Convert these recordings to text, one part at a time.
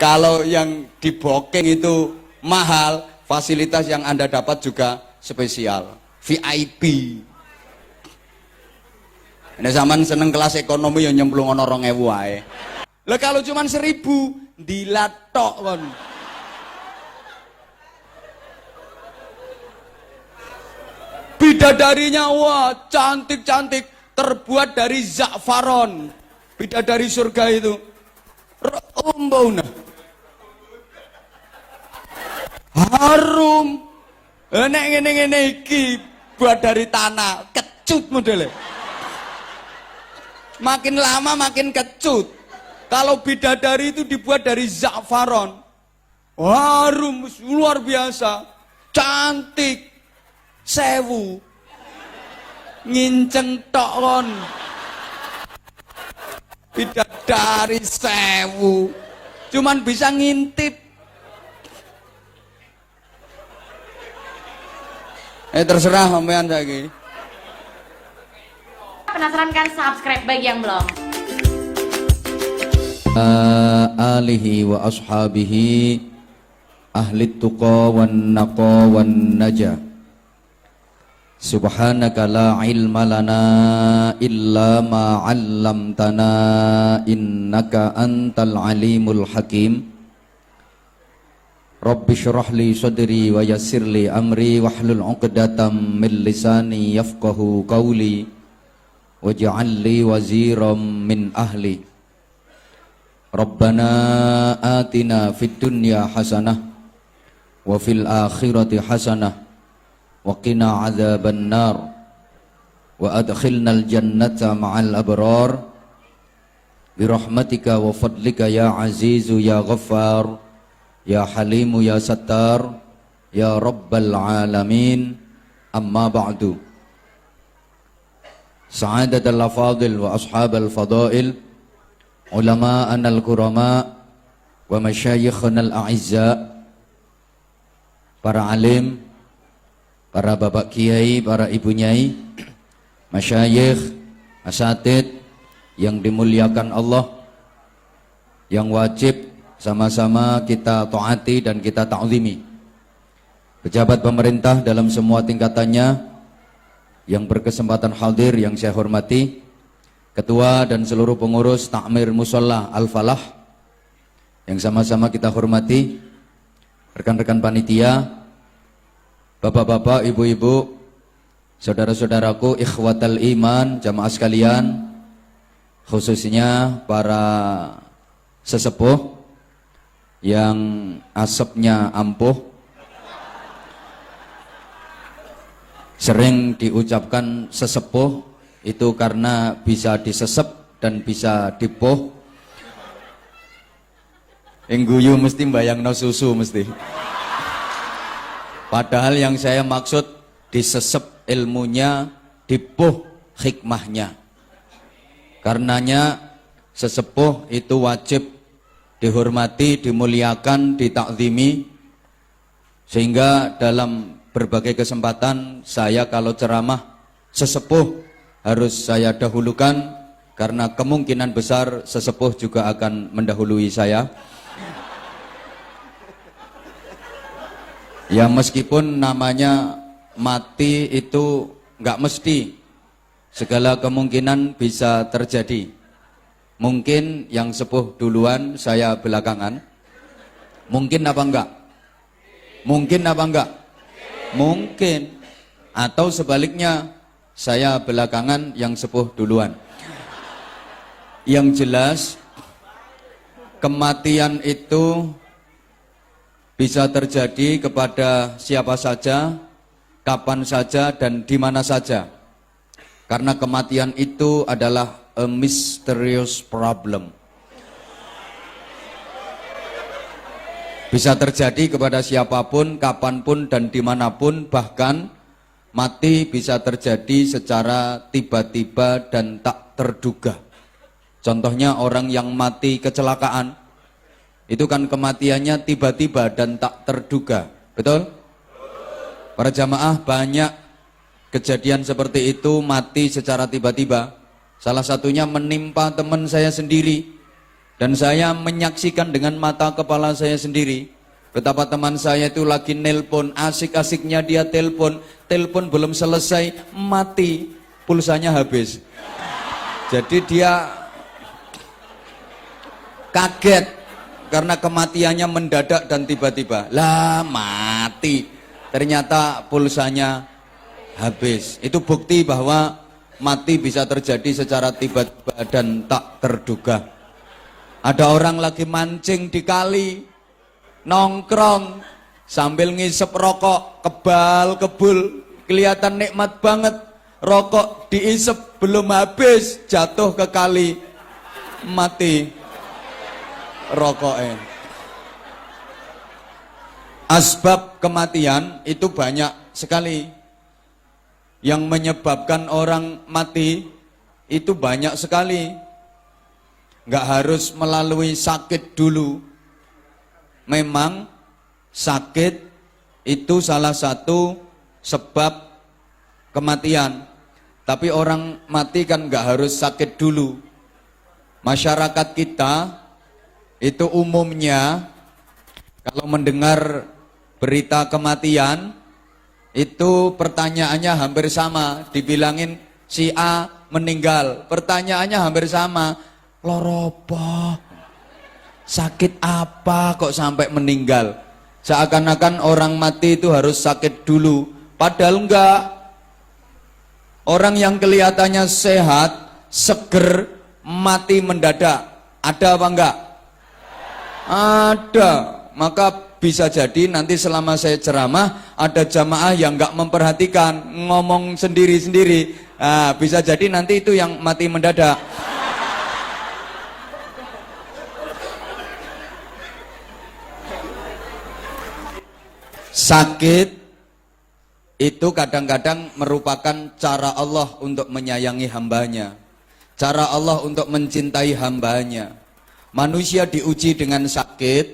Kalau yang di Booking itu mahal, fasilitas yang Anda dapat juga spesial, VIP. Ini zaman seneng kelas ekonomi yang nyemplung ono 2.000 wae. Lah kalau cuman 1.000 dilatok kon. Bidadarinya wah cantik-cantik, terbuat dari za'faron. Bidadari surga itu. Nah. Harum. Nek ngene-ngene iki buat dari tanah, kecut modelnya. Makin lama makin kecut. Kalau bidadari itu dibuat dari za'faron. Harum luar biasa. Cantik. 1000. Nginceng tok kon. Bidadari 1000. Cuman bisa ngintip. Terserah sampean saiki. Penasaran kan? Subscribe bagi yang belum. Alihi wa ashabihi ahli tuqa wan naqa wan najah. Subhanaka la ilma lana illa ma 'allamtana innaka antal alimul hakim. Rabbi syrah li sadri wa yassir li amri wahlul 'uqdatam min lisani yafqahu qawli waj'al li waziram min ahli. Rabbana atina fid dunya hasanah wa fil akhirati hasanah wa qina adzaban nar wa adkhilnal jannata ma'al abrar bi rahmatika wa fadlika ya azizu ya ghaffar ya halimu ya sattar ya rabbal alamin. Amma ba'du. Sa'adatul afadil wa ashabal fadail, ulama'ana al-kurama wa masyayikhana al-a'izza, para alim, para bapak kiai, para ibu nyai, masyayikh, asatid yang dimuliakan Allah, yang wajib sama-sama kita taati dan kita ta'zimi. Pejabat pemerintah dalam semua tingkatannya yang berkesempatan hadir yang saya hormati, ketua dan seluruh pengurus Takmir Musholla Al-Falah yang sama-sama kita hormati, rekan-rekan panitia, bapak-bapak, ibu-ibu, saudara-saudaraku, ikhwatal iman, jamaah sekalian, khususnya para sesepuh yang asapnya ampuh. Sering diucapkan sesepuh itu karena bisa disesep dan bisa dipuh. Engguyu mesti mbayangno susu mesti. Padahal yang saya maksud disesep ilmunya, dipuh hikmahnya. Karenanya sesepuh itu wajib dihormati, dimuliakan, ditakzimi. Sehingga dalam berbagai kesempatan saya kalau ceramah sesepuh harus saya dahulukan, karena kemungkinan besar sesepuh juga akan mendahului saya. Ya meskipun namanya mati itu nggak mesti, segala kemungkinan bisa terjadi. Mungkin yang sepuh duluan, saya belakangan. Mungkin apa enggak? Mungkin apa enggak? Mungkin. Atau sebaliknya, saya belakangan, yang sepuh duluan. Yang jelas, kematian itu bisa terjadi kepada siapa saja, kapan saja, dan di mana saja. Karena kematian itu adalah a mysterious problem. Bisa terjadi kepada siapapun, kapanpun, dan dimanapun. Bahkan mati bisa terjadi secara tiba-tiba dan tak terduga. Contohnya orang yang mati kecelakaan, itu kan kematiannya tiba-tiba dan tak terduga. Betul? Para jamaah, banyak kejadian seperti itu, mati secara tiba-tiba. Salah satunya menimpa teman saya sendiri. Dan saya menyaksikan dengan mata kepala saya sendiri betapa teman saya itu lagi nelpon, asik-asiknya dia telepon belum selesai, mati, pulsanya habis. Jadi dia kaget karena kematiannya mendadak dan tiba-tiba. Lah mati, ternyata pulsanya habis. Itu bukti bahwa mati bisa terjadi secara tiba-tiba dan tak terduga. Ada orang lagi mancing di kali, nongkrong sambil ngisep rokok, kebal-kebul, kelihatan nikmat banget. Rokok diisep belum habis, jatuh ke kali, mati rokoknya. Asbab kematian itu banyak sekali. Yang menyebabkan orang mati itu banyak sekali. Nggak harus melalui sakit dulu. Memang sakit itu salah satu sebab kematian. Tapi orang mati kan nggak harus sakit dulu. Masyarakat kita itu umumnya kalau mendengar berita kematian itu pertanyaannya hampir sama. Dibilangin si A meninggal, pertanyaannya hampir sama. Loropo, sakit apa kok sampai meninggal? Seakan-akan orang mati itu harus sakit dulu. Padahal enggak. Orang yang kelihatannya sehat, seger, mati mendadak. Ada apa enggak? Ada. Maka bisa jadi nanti selama saya ceramah ada jamaah yang enggak memperhatikan, ngomong sendiri-sendiri. Nah, bisa jadi nanti itu yang mati mendadak. Sakit itu kadang-kadang merupakan cara Allah untuk menyayangi hambanya, cara Allah untuk mencintai hambanya. Manusia diuji dengan sakit,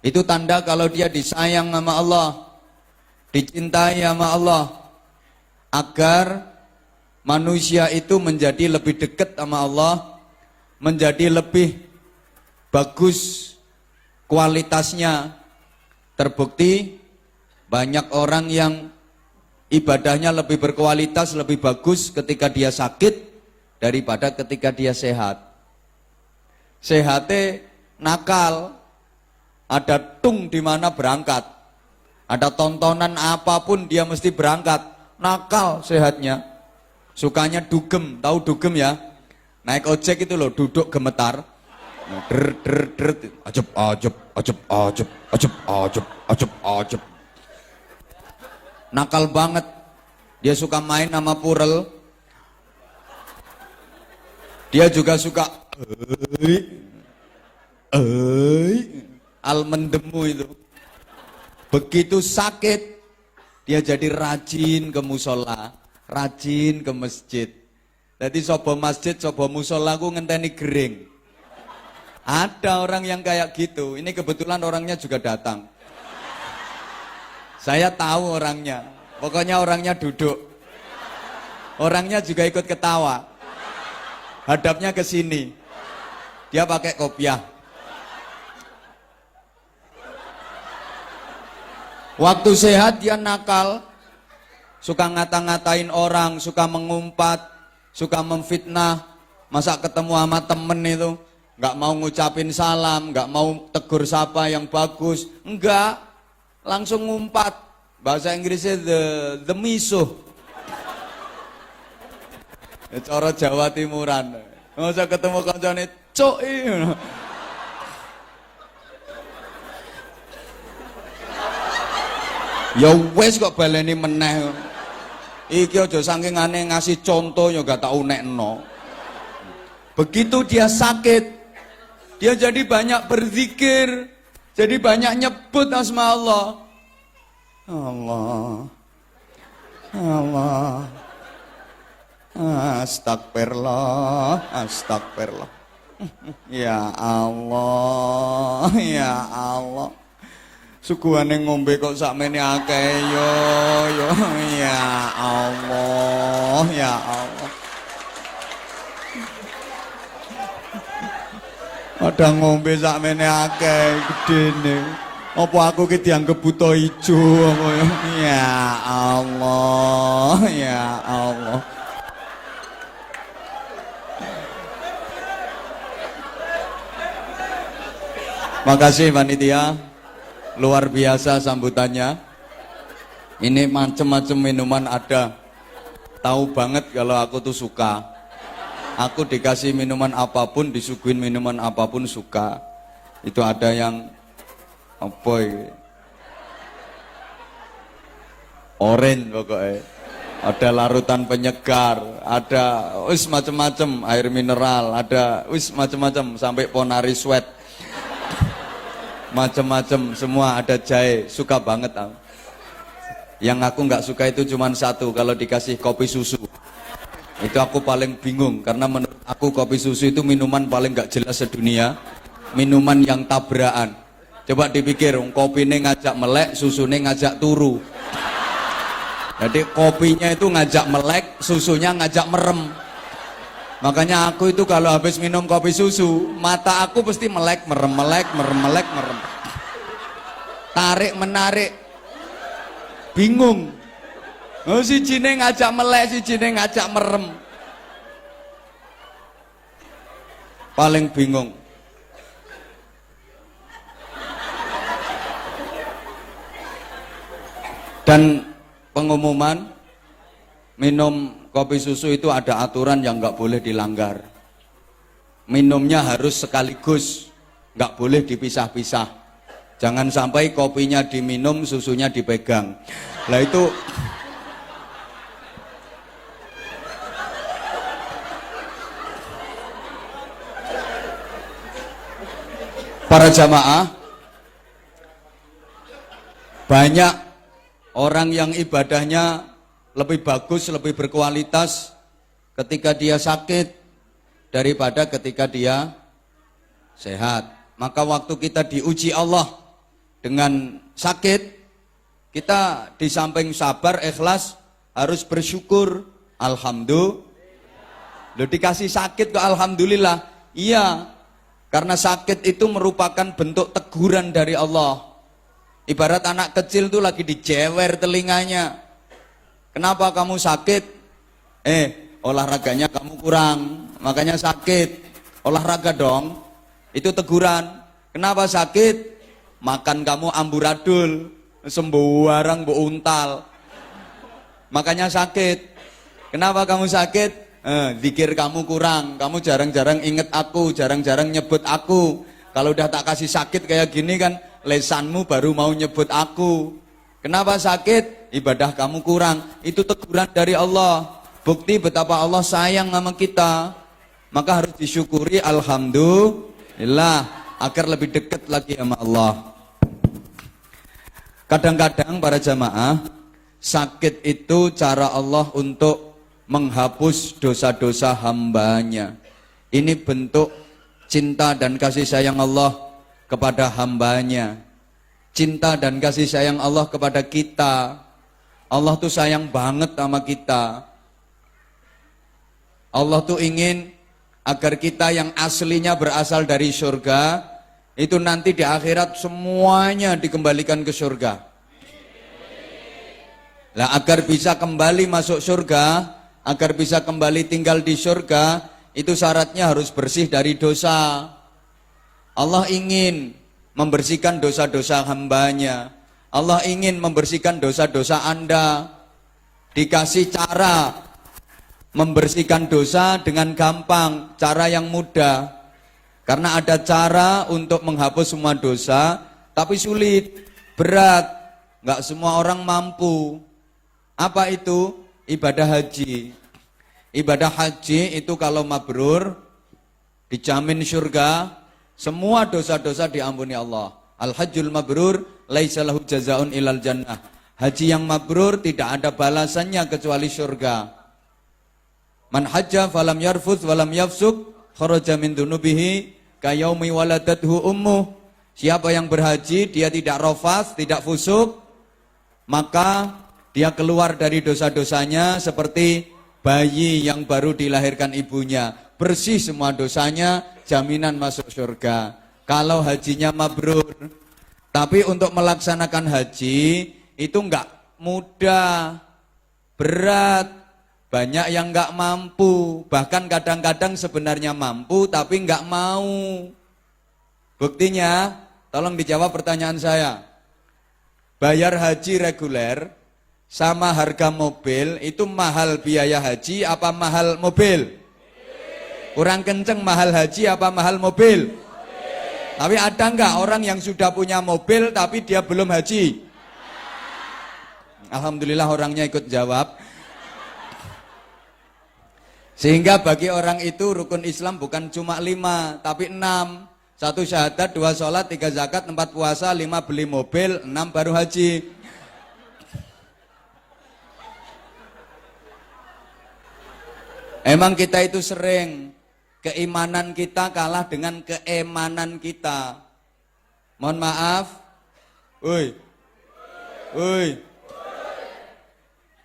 itu tanda kalau dia disayang sama Allah, dicintai sama Allah, agar manusia itu menjadi lebih dekat sama Allah, menjadi lebih bagus kualitasnya. Terbukti banyak orang yang ibadahnya lebih berkualitas, lebih bagus ketika dia sakit daripada ketika dia sehat. Sehatnya nakal, ada tung di mana berangkat, ada tontonan apapun dia mesti berangkat. Nakal sehatnya, sukanya dugem, tahu dugem ya? Naik ojek itu loh, duduk gemetar. Ajep. Nakal banget. Dia suka main sama purel. Dia juga suka almendemu itu. Begitu sakit, dia jadi rajin ke musola, rajin ke masjid. Jadi sobo masjid, sobo musola ku ngenteni gering. Ada orang yang kayak gitu. Ini kebetulan orangnya juga datang. Saya tahu orangnya. Pokoknya orangnya duduk. Orangnya juga ikut ketawa. Hadapnya ke sini. Dia pakai kopiah. Waktu sehat dia nakal. Suka ngata-ngatain orang, suka mengumpat, suka memfitnah. Masa ketemu sama temen itu nggak mau ngucapin salam, nggak mau tegur sapa yang bagus, enggak, langsung ngumpat. Bahasa Inggrisnya the misuh. Cara Jawa Timuran. Nggak usah ketemu kancane, cok. Ya wes kok baleni meneh. Iki aja saking aneh ngasih contoh ya gak tak unekno. Begitu dia sakit, dia jadi banyak berzikir, jadi banyak nyebut asma Allah. Allah, Allah, astagfirullah, astagfirullah. Ya Allah, ya Allah. Suguhane ngombe kok sakmene akeh yo, ya Allah, ya Allah. Ada ngombe sakmene akeh gedene. Apa aku ki dianggep buta ijo apa ya? Ya Allah, ya Allah. Makasih panitia, luar biasa sambutannya. Ini macam-macam minuman ada. Tahu banget kalau aku tuh suka. Aku dikasih minuman apapun, disuguhin minuman apapun suka. Itu ada yang apa ya? Orange pokoknya. Ada larutan penyegar, ada wis macam-macam air mineral, ada wis macam-macam sampai Ponari Sweat. Macam-macam semua ada jahe, suka banget aku. Yang aku nggak suka itu cuma satu, kalau dikasih kopi susu. Itu aku paling bingung karena menurut aku kopi susu itu minuman paling nggak jelas sedunia, minuman yang tabrakan. Coba dipikir, kopi ini ngajak melek, susu ini ngajak turu. Jadi kopinya itu ngajak melek, susunya ngajak merem. Makanya aku itu kalau habis minum kopi susu, mata aku pasti melek, merem, melek, merem, melek, merem. Tarik, menarik. Bingung. Oh, si jine ngajak melek, si jine ngajak merem. Paling bingung. Dan pengumuman minum kopi susu itu ada aturan yang nggak boleh dilanggar. Minumnya harus sekaligus, nggak boleh dipisah-pisah. Jangan sampai kopinya diminum, susunya dipegang. Lah itu para jamaah, banyak orang yang ibadahnya lebih bagus, lebih berkualitas ketika dia sakit daripada ketika dia sehat. Maka waktu kita diuji Allah dengan sakit, kita di samping sabar, ikhlas, harus bersyukur. Alhamdulillah. Loh, dikasih sakit kok alhamdulillah. Iya, karena sakit itu merupakan bentuk teguran dari Allah. Ibarat anak kecil tuh lagi dijewer telinganya. Kenapa kamu sakit? Olahraganya kamu kurang, makanya sakit. Olahraga dong. Itu teguran. Kenapa sakit? Makan kamu amburadul, sembarang mbok untal. Makanya sakit. Kenapa kamu sakit? Zikir kamu kurang, kamu jarang-jarang inget aku, jarang-jarang nyebut aku. Kalau udah tak kasih sakit kayak gini kan, lesanmu baru mau nyebut aku. Kenapa sakit? Ibadah kamu kurang. Itu teguran dari Allah. Bukti betapa Allah sayang sama kita. Maka harus disyukuri, alhamdulillah, agar lebih dekat lagi sama Allah. Kadang-kadang para jamaah, sakit itu cara Allah untuk menghapus dosa-dosa hambanya. Ini bentuk cinta dan kasih sayang Allah kepada hambanya. Cinta dan kasih sayang Allah kepada kita. Allah tuh sayang banget sama kita. Allah tuh ingin agar kita yang aslinya berasal dari surga, itu nanti di akhirat semuanya dikembalikan ke surga. Lah, agar bisa kembali masuk surga, agar bisa kembali tinggal di surga, itu syaratnya harus bersih dari dosa. Allah ingin membersihkan dosa-dosa hambanya. Allah ingin membersihkan dosa-dosa Anda. Dikasih cara membersihkan dosa dengan gampang, cara yang mudah. Karena ada cara untuk menghapus semua dosa, tapi sulit, berat, nggak semua orang mampu. Apa itu? Ibadah haji. Ibadah haji itu kalau mabrur, dijamin surga, semua dosa-dosa diampuni Allah. Al-hajjul mabrur, laisa lahu jazaun ilal jannah. Haji yang mabrur tidak ada balasannya kecuali surga. Man hajja falam yarfuth walam yafsuk, kharaja min dunubihi kayaumi waladathu ummuh. Siapa yang berhaji, dia tidak rafas, tidak fusuk, maka dia keluar dari dosa-dosanya seperti bayi yang baru dilahirkan ibunya. Bersih semua dosanya jaminan masuk surga. Kalau hajinya mabrur. Tapi untuk melaksanakan haji itu enggak mudah, berat, banyak yang enggak mampu, bahkan kadang-kadang sebenarnya mampu tapi enggak mau. Buktinya, tolong dijawab pertanyaan saya. Bayar haji reguler sama harga mobil itu mahal biaya haji apa mahal mobil? Kurang kenceng mahal haji apa mahal mobil? Tapi ada enggak orang yang sudah punya mobil tapi dia belum haji? Alhamdulillah orangnya ikut jawab. Sehingga bagi orang itu rukun Islam bukan cuma 5 tapi 6. 1 syahadat, 2 sholat, 3 zakat, 4 puasa, 5 beli mobil, 6 baru haji. Emang kita itu sering keimanan kita kalah dengan keemanan kita. Mohon maaf.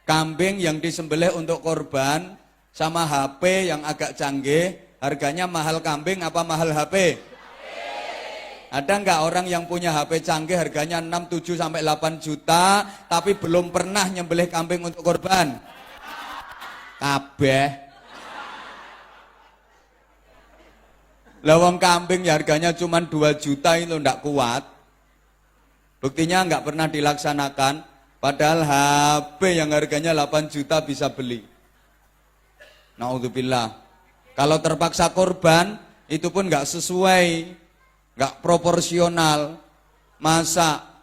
Kambing yang disembelih untuk korban sama HP yang agak canggih, harganya mahal kambing apa mahal HP? Ada nggak orang yang punya HP canggih harganya 6, 7 sampai 8 juta tapi belum pernah nyembelih kambing untuk korban? Kabeh. Lawang kambing ya harganya cuma 2 juta itu ndak kuat. Buktinya nggak pernah dilaksanakan. Padahal HP yang harganya 8 juta bisa beli. Naudzubillah. Kalau terpaksa korban itu pun nggak sesuai, nggak proporsional. Masa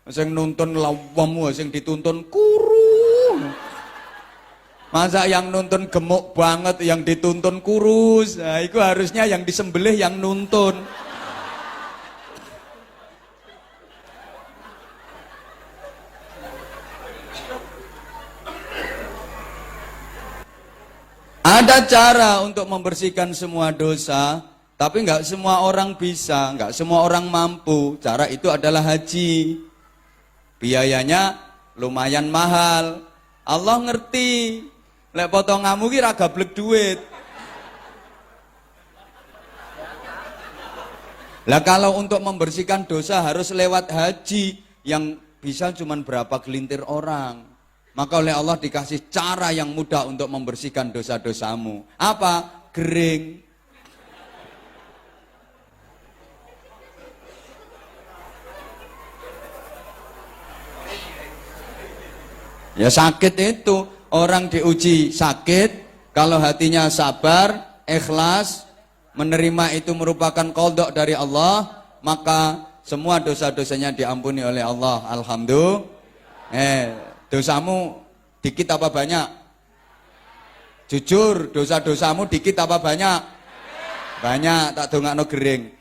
sing nuntun lawamu, sing dituntun kuru. Masa yang nuntun gemuk banget, yang dituntun kurus. Nah, itu harusnya yang disembelih yang nuntun. Ada cara untuk membersihkan semua dosa, tapi nggak semua orang bisa, nggak semua orang mampu. Cara itu adalah haji. Biayanya lumayan mahal. Allah ngerti. Lek potonganmu ki ra gablek duit. Lah kalau untuk membersihkan dosa harus lewat haji yang bisa cuman berapa gelintir orang. Maka oleh Allah dikasih cara yang mudah untuk membersihkan dosa-dosamu. Apa? Gering. Ya sakit itu. Orang diuji sakit, kalau hatinya sabar, ikhlas, menerima itu merupakan qadha dari Allah, maka semua dosa-dosanya diampuni oleh Allah. Alhamdulillah. Dosamu dikit apa banyak? Jujur, dosa-dosamu dikit apa banyak? Banyak, tak dongakno gering.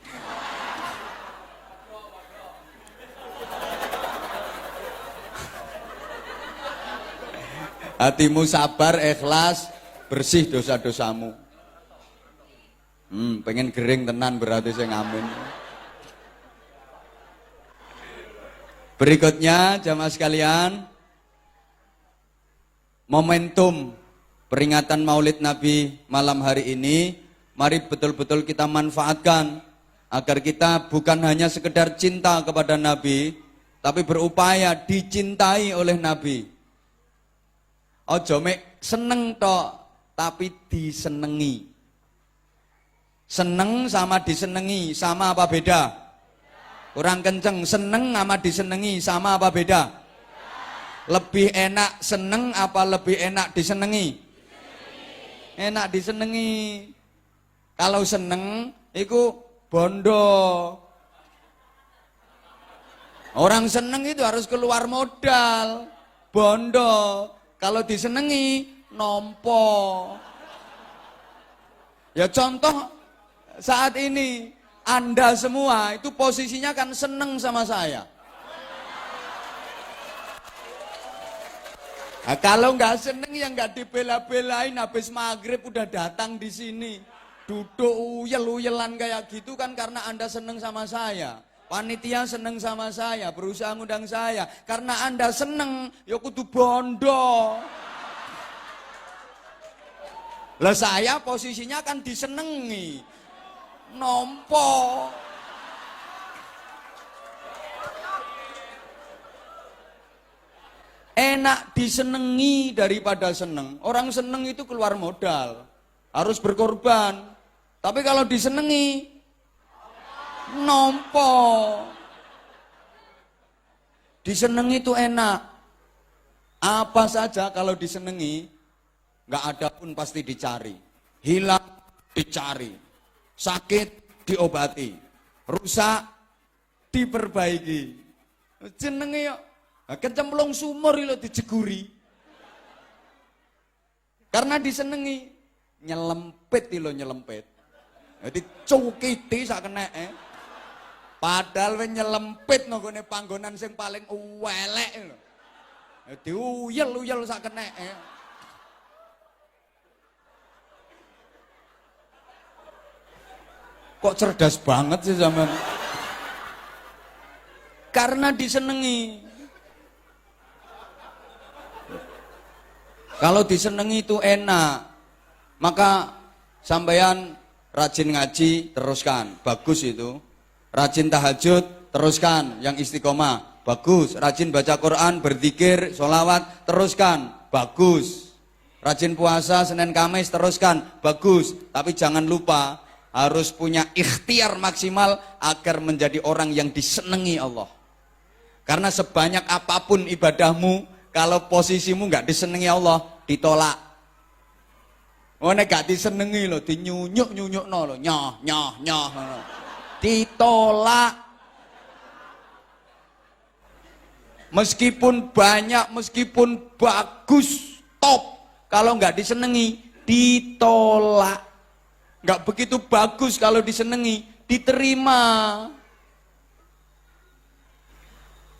Hatimu sabar, ikhlas, bersih dosa-dosamu. Pengen gering tenan berarti saya ngamen. Berikutnya jamaah sekalian, momentum peringatan Maulid Nabi malam hari ini, mari betul-betul kita manfaatkan agar kita bukan hanya sekedar cinta kepada Nabi, tapi berupaya dicintai oleh Nabi. Ojo mek seneng tok, tapi disenengi. Seneng sama disenengi, sama apa beda? Kurang kenceng, seneng sama disenengi, sama apa beda? Lebih enak seneng apa lebih enak disenengi? Enak disenengi. Kalau seneng, itu bondo. Orang seneng itu harus keluar modal, bondo. Kalau disenengi, nompo. Ya contoh saat ini, Anda semua itu posisinya kan seneng sama saya. Nah, kalau nggak seneng ya nggak dibela-belain, habis maghrib udah datang di sini. Duduk uyel-uyelan kayak gitu kan karena Anda seneng sama saya. Panitia seneng sama saya, berusaha ngundang saya. Karena Anda seneng, ya kudu bondo. Lah saya posisinya kan disenengi. Nompo. Enak disenengi daripada seneng. Orang seneng itu keluar modal, harus berkorban. Tapi kalau disenengi, nompo. Disenengi itu enak. Apa saja kalau disenengi, nggak ada pun pasti dicari. Hilang dicari, sakit diobati, rusak diperbaiki. Jenenge yuk. Kecemplung sumur itu dijeguri. Karena disenengi, nyelempit itu nyelempit. Jadi cukiti sak keneke. Padahal we nyelempit nggone panggonan sing paling elek lho. Dadi uyel-uyel sak keneke. Kok cerdas banget sih zaman? Karena disenengi. Kalau disenengi itu enak, maka sampeyan rajin ngaji teruskan, bagus itu. Rajin tahajud teruskan, yang istiqomah, bagus. Rajin baca Quran, berzikir, sholawat teruskan, bagus. Rajin puasa Senin Kamis teruskan, bagus. Tapi jangan lupa harus punya ikhtiar maksimal agar menjadi orang yang disenangi Allah. Karena sebanyak apapun ibadahmu, kalau posisimu nggak disenangi Allah, ditolak. Oh, nek gak disenangi lo, dinyunyuk no lo, nyoh. Ditolak. Meskipun banyak, meskipun bagus, top, kalau nggak disenangi, ditolak. Nggak begitu bagus kalau disenangi, diterima.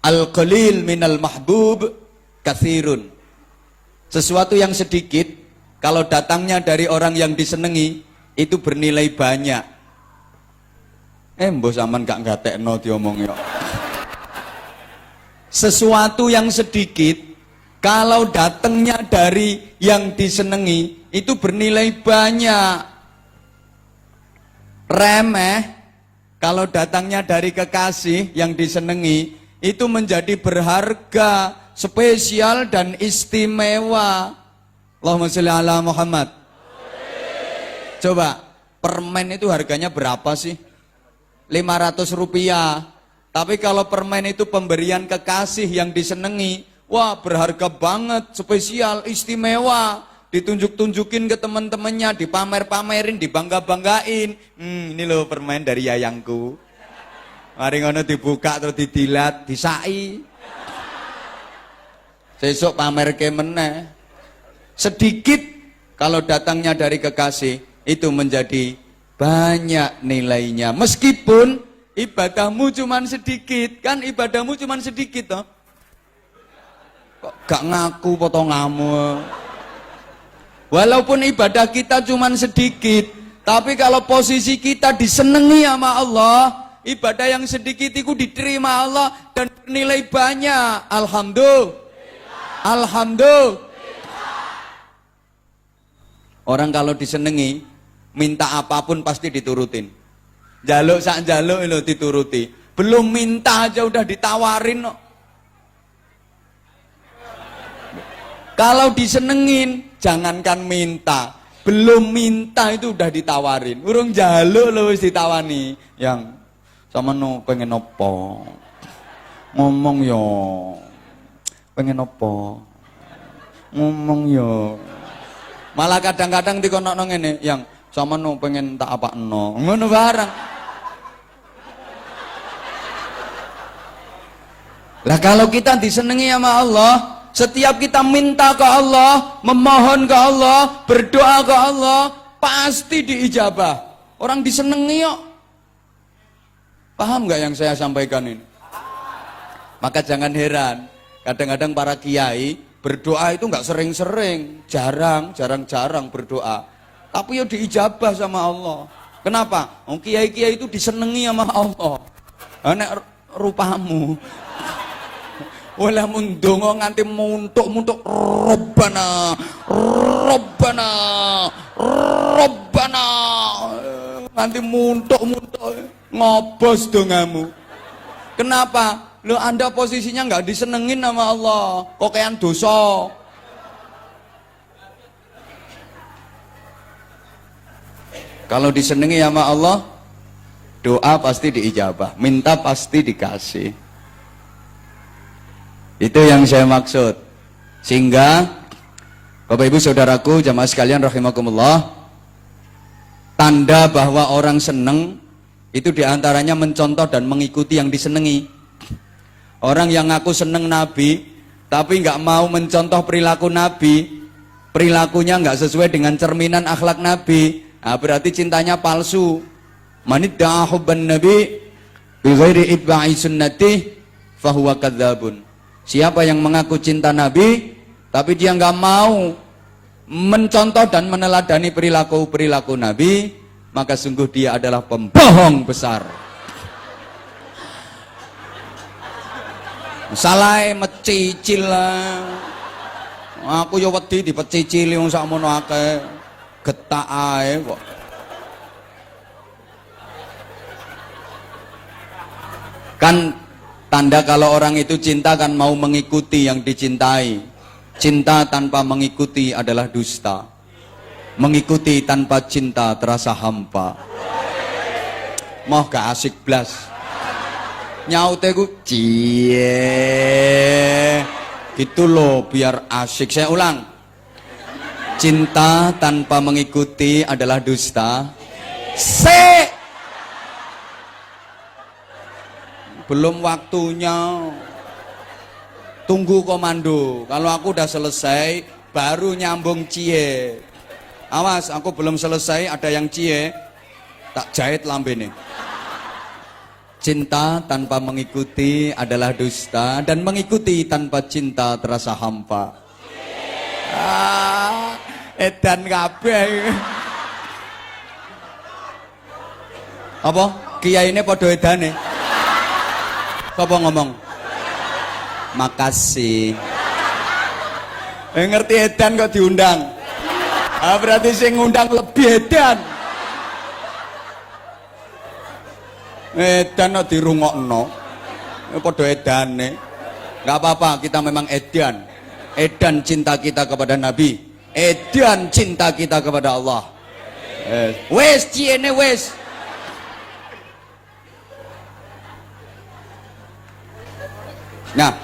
Al-qalil minal mahbub katsirun. Sesuatu yang sedikit kalau datangnya dari orang yang disenangi itu bernilai banyak. Mbok sampean gak ngatekno diomong yo. Sesuatu yang sedikit kalau datangnya dari yang disenangi itu bernilai banyak. Remeh kalau datangnya dari kekasih yang disenangi itu menjadi berharga, spesial dan istimewa. Allahumma sholli ala Muhammad. Coba, permen itu harganya berapa sih? 500 rupiah. Tapi kalau permen itu pemberian kekasih yang disenangi, wah berharga banget, spesial, istimewa. Ditunjuk-tunjukin ke teman-temannya, dipamer-pamerin, dibangga-banggain. Ini loh permen dari yayangku. Mari ngono dibuka terus didilat, disai. Sesuk pamer ke meneh. Sedikit kalau datangnya dari kekasih itu menjadi banyak nilainya. Meskipun ibadahmu cuman sedikit, kan ibadahmu cuman sedikit toh. Kok gak ngaku potonganmu. Walaupun ibadah kita cuman sedikit, tapi kalau posisi kita disenangi sama Allah, ibadah yang sedikit itu diterima Allah dan nilai banyak. Alhamdulillah. Alhamdulillah. Orang kalau disenengi, minta apapun pasti diturutin. Jaluk sak jaluk itu dituruti. Belum minta aja udah ditawarin no. Kalau disenengin, jangankan minta, belum minta itu udah ditawarin. Urung jaluk lo wis ditawani. Yang sama no pengen opo? Ngomong yo. Pengen opo? Ngomong yo. Malah kadang-kadang dikonokno ngene, yang sama no pengen tak apakno. Ngono barang. Lah kalau kita disenengi sama Allah, setiap kita minta ke Allah, memohon ke Allah, berdoa ke Allah, pasti diijabah. Orang disenengi kok. Paham nggak yang saya sampaikan ini? Maka jangan heran, kadang-kadang para kiai berdoa itu nggak sering-sering, jarang-jarang berdoa. Tapi ya diijabah sama Allah. Kenapa? Oh, kiai-kiai itu disenengi sama Allah. Nek rupamu. Wala mundonga nganti muntuk-muntuk Robbana Nanti muntuk-muntuk ngobos dongamu. Kenapa? Lo Anda posisinya nggak disenengin sama Allah, kok kayak dosa. Kalau disenengi sama Allah, doa pasti diijabah, minta pasti dikasih. Itu yang saya maksud. Sehingga Bapak Ibu Saudaraku jamaah sekalian rahimakumullah, tanda bahwa orang seneng itu diantaranya mencontoh dan mengikuti yang disenengi. Orang yang ngaku seneng Nabi tapi nggak mau mencontoh perilaku Nabi, perilakunya nggak sesuai dengan cerminan akhlak Nabi, nah, berarti cintanya palsu. Manidda'a hubban nabi bi ghairi itba'i sunnati fahuwa kadzabun. Siapa yang mengaku cinta Nabi tapi dia nggak mau mencontoh dan meneladani perilaku Nabi, maka sungguh dia adalah pembohong besar. Salah mecicil lah. Aku yo wedi dipecicili wong sakmono akeh. Getak ae kok. Kan tanda kalau orang itu cinta kan mau mengikuti yang dicintai. Cinta tanpa mengikuti adalah dusta. Mengikuti tanpa cinta terasa hampa. Moh gak asik blas. Nyaute ku cie. Gitu loh biar asik. Saya ulang. Cinta tanpa mengikuti adalah dusta. Belum waktunya. Tunggu komando. Kalau aku udah selesai baru nyambung cie. Awas, aku belum selesai ada yang cie. Tak jahit lambene. Cinta tanpa mengikuti adalah dusta, dan mengikuti tanpa cinta terasa hampa. Edan kabeh. Apa? Kiyaine padha edane. Apa ngomong? Makasih. Ngerti edan kok diundang. Berarti sing ngundang lebih edan. Edan kok dirungokno. Padha edane. Enggak apa-apa, kita memang edan. Edan cinta kita kepada Nabi. Edan cinta kita kepada Allah. Wes ciene wes. Nah,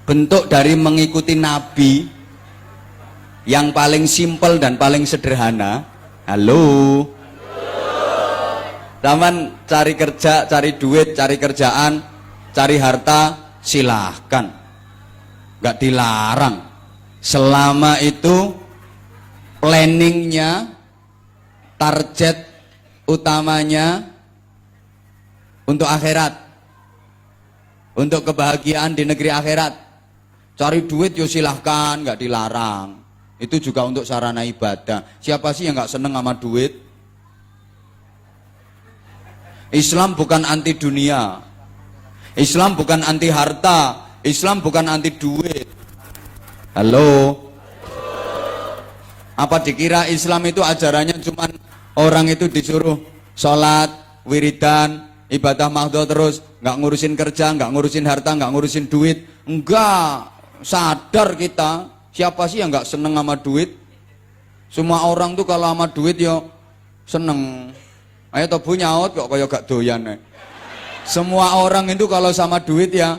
bentuk dari mengikuti Nabi yang paling simpel dan paling sederhana. Halo. Zaman cari kerja, cari duit, cari kerjaan, cari harta, silahkan. Gak dilarang. Selama itu planningnya, target utamanya untuk akhirat, untuk kebahagiaan di negeri akhirat. Cari duit yo silahkan, gak dilarang. Itu juga untuk sarana ibadah. Siapa sih yang gak seneng sama duit? Islam bukan anti dunia. Islam bukan anti harta. Islam bukan anti duit. Halo. Apa dikira Islam itu ajarannya cuman orang itu disuruh sholat, wiridan, ibadah mahdhah terus, nggak ngurusin kerja, nggak ngurusin harta, nggak ngurusin duit? Enggak. Sadar kita. Siapa sih yang nggak seneng sama duit? Semua orang tuh kalau sama duit yo seneng. Ayo tobu nyaut kok kaya gak doyan. Semua orang itu kalau sama duit ya,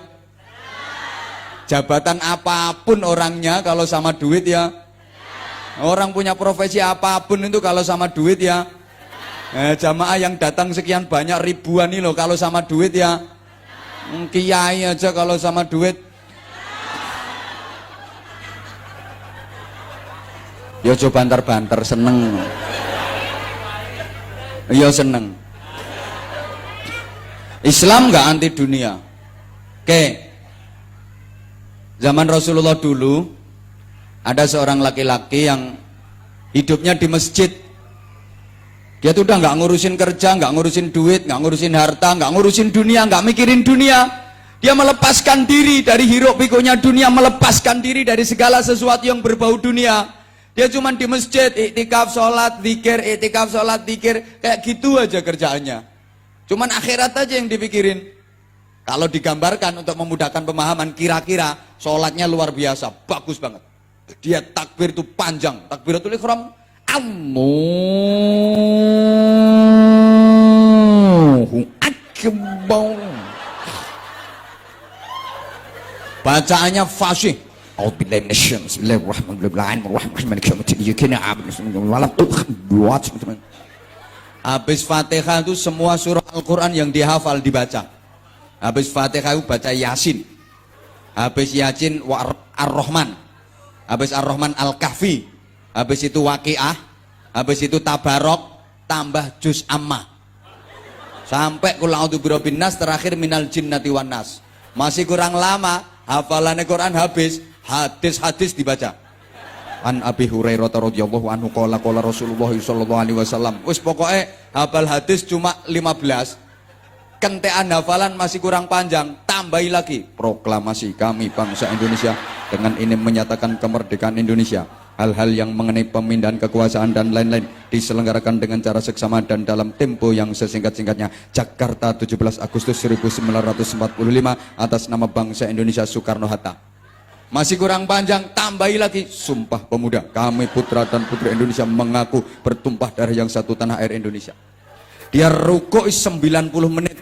jabatan apapun orangnya kalau sama duit ya, orang punya profesi apapun itu kalau sama duit ya, jamaah yang datang sekian banyak ribuan nih loh kalau sama duit ya, kiai aja kalau sama duit ya coba banter-banter seneng. Iya seneng. Islam nggak anti dunia. Oke. Zaman Rasulullah dulu ada seorang laki-laki yang hidupnya di masjid. Dia tuh udah nggak ngurusin kerja, nggak ngurusin duit, nggak ngurusin harta, nggak ngurusin dunia, nggak mikirin dunia. Dia melepaskan diri dari hiruk pikuknya dunia, melepaskan diri dari segala sesuatu yang berbau dunia. Dia cuma di masjid, iktikaf, sholat, zikir, iktikaf, sholat, zikir. Kayak gitu aja kerjaannya. Cuman akhirat aja yang dipikirin. Kalau digambarkan untuk memudahkan pemahaman, kira-kira sholatnya luar biasa, bagus banget. Dia takbir itu panjang, takbiratul ihram, Allahu Akbar. Bacaannya fasih. Habis Fatihah itu semua surah Al-Quran yang dihafal dibaca. Habis Fatihah itu baca Yasin. Habis Yasin Ar-Rahman. Habis Ar-Rahman Al-Kahfi. Habis itu Waqiah. Habis itu Tabarok. Tambah Juz Ammah. Sampai Qul a'udzu birabbin nas, terakhir minal jinnati wan nas. Masih kurang lama, hafalannya Quran habis, hadis-hadis dibaca. An Abi Hurairah radhiyallahu anhu qala Rasulullah sallallahu alaihi wasallam. Wis pokoke hafal hadis cuma 15. Kentean hafalan masih kurang panjang, tambahi lagi. Proklamasi kami bangsa Indonesia dengan ini menyatakan kemerdekaan Indonesia. Hal-hal yang mengenai pemindahan kekuasaan dan lain-lain diselenggarakan dengan cara seksama dan dalam tempo yang sesingkat-singkatnya. Jakarta 17 Agustus 1945 atas nama bangsa Indonesia Soekarno-Hatta. Masih kurang panjang, tambahi lagi. Sumpah Pemuda, kami putra dan putri Indonesia mengaku bertumpah darah yang satu tanah air Indonesia. Dia rukuk 90 menit.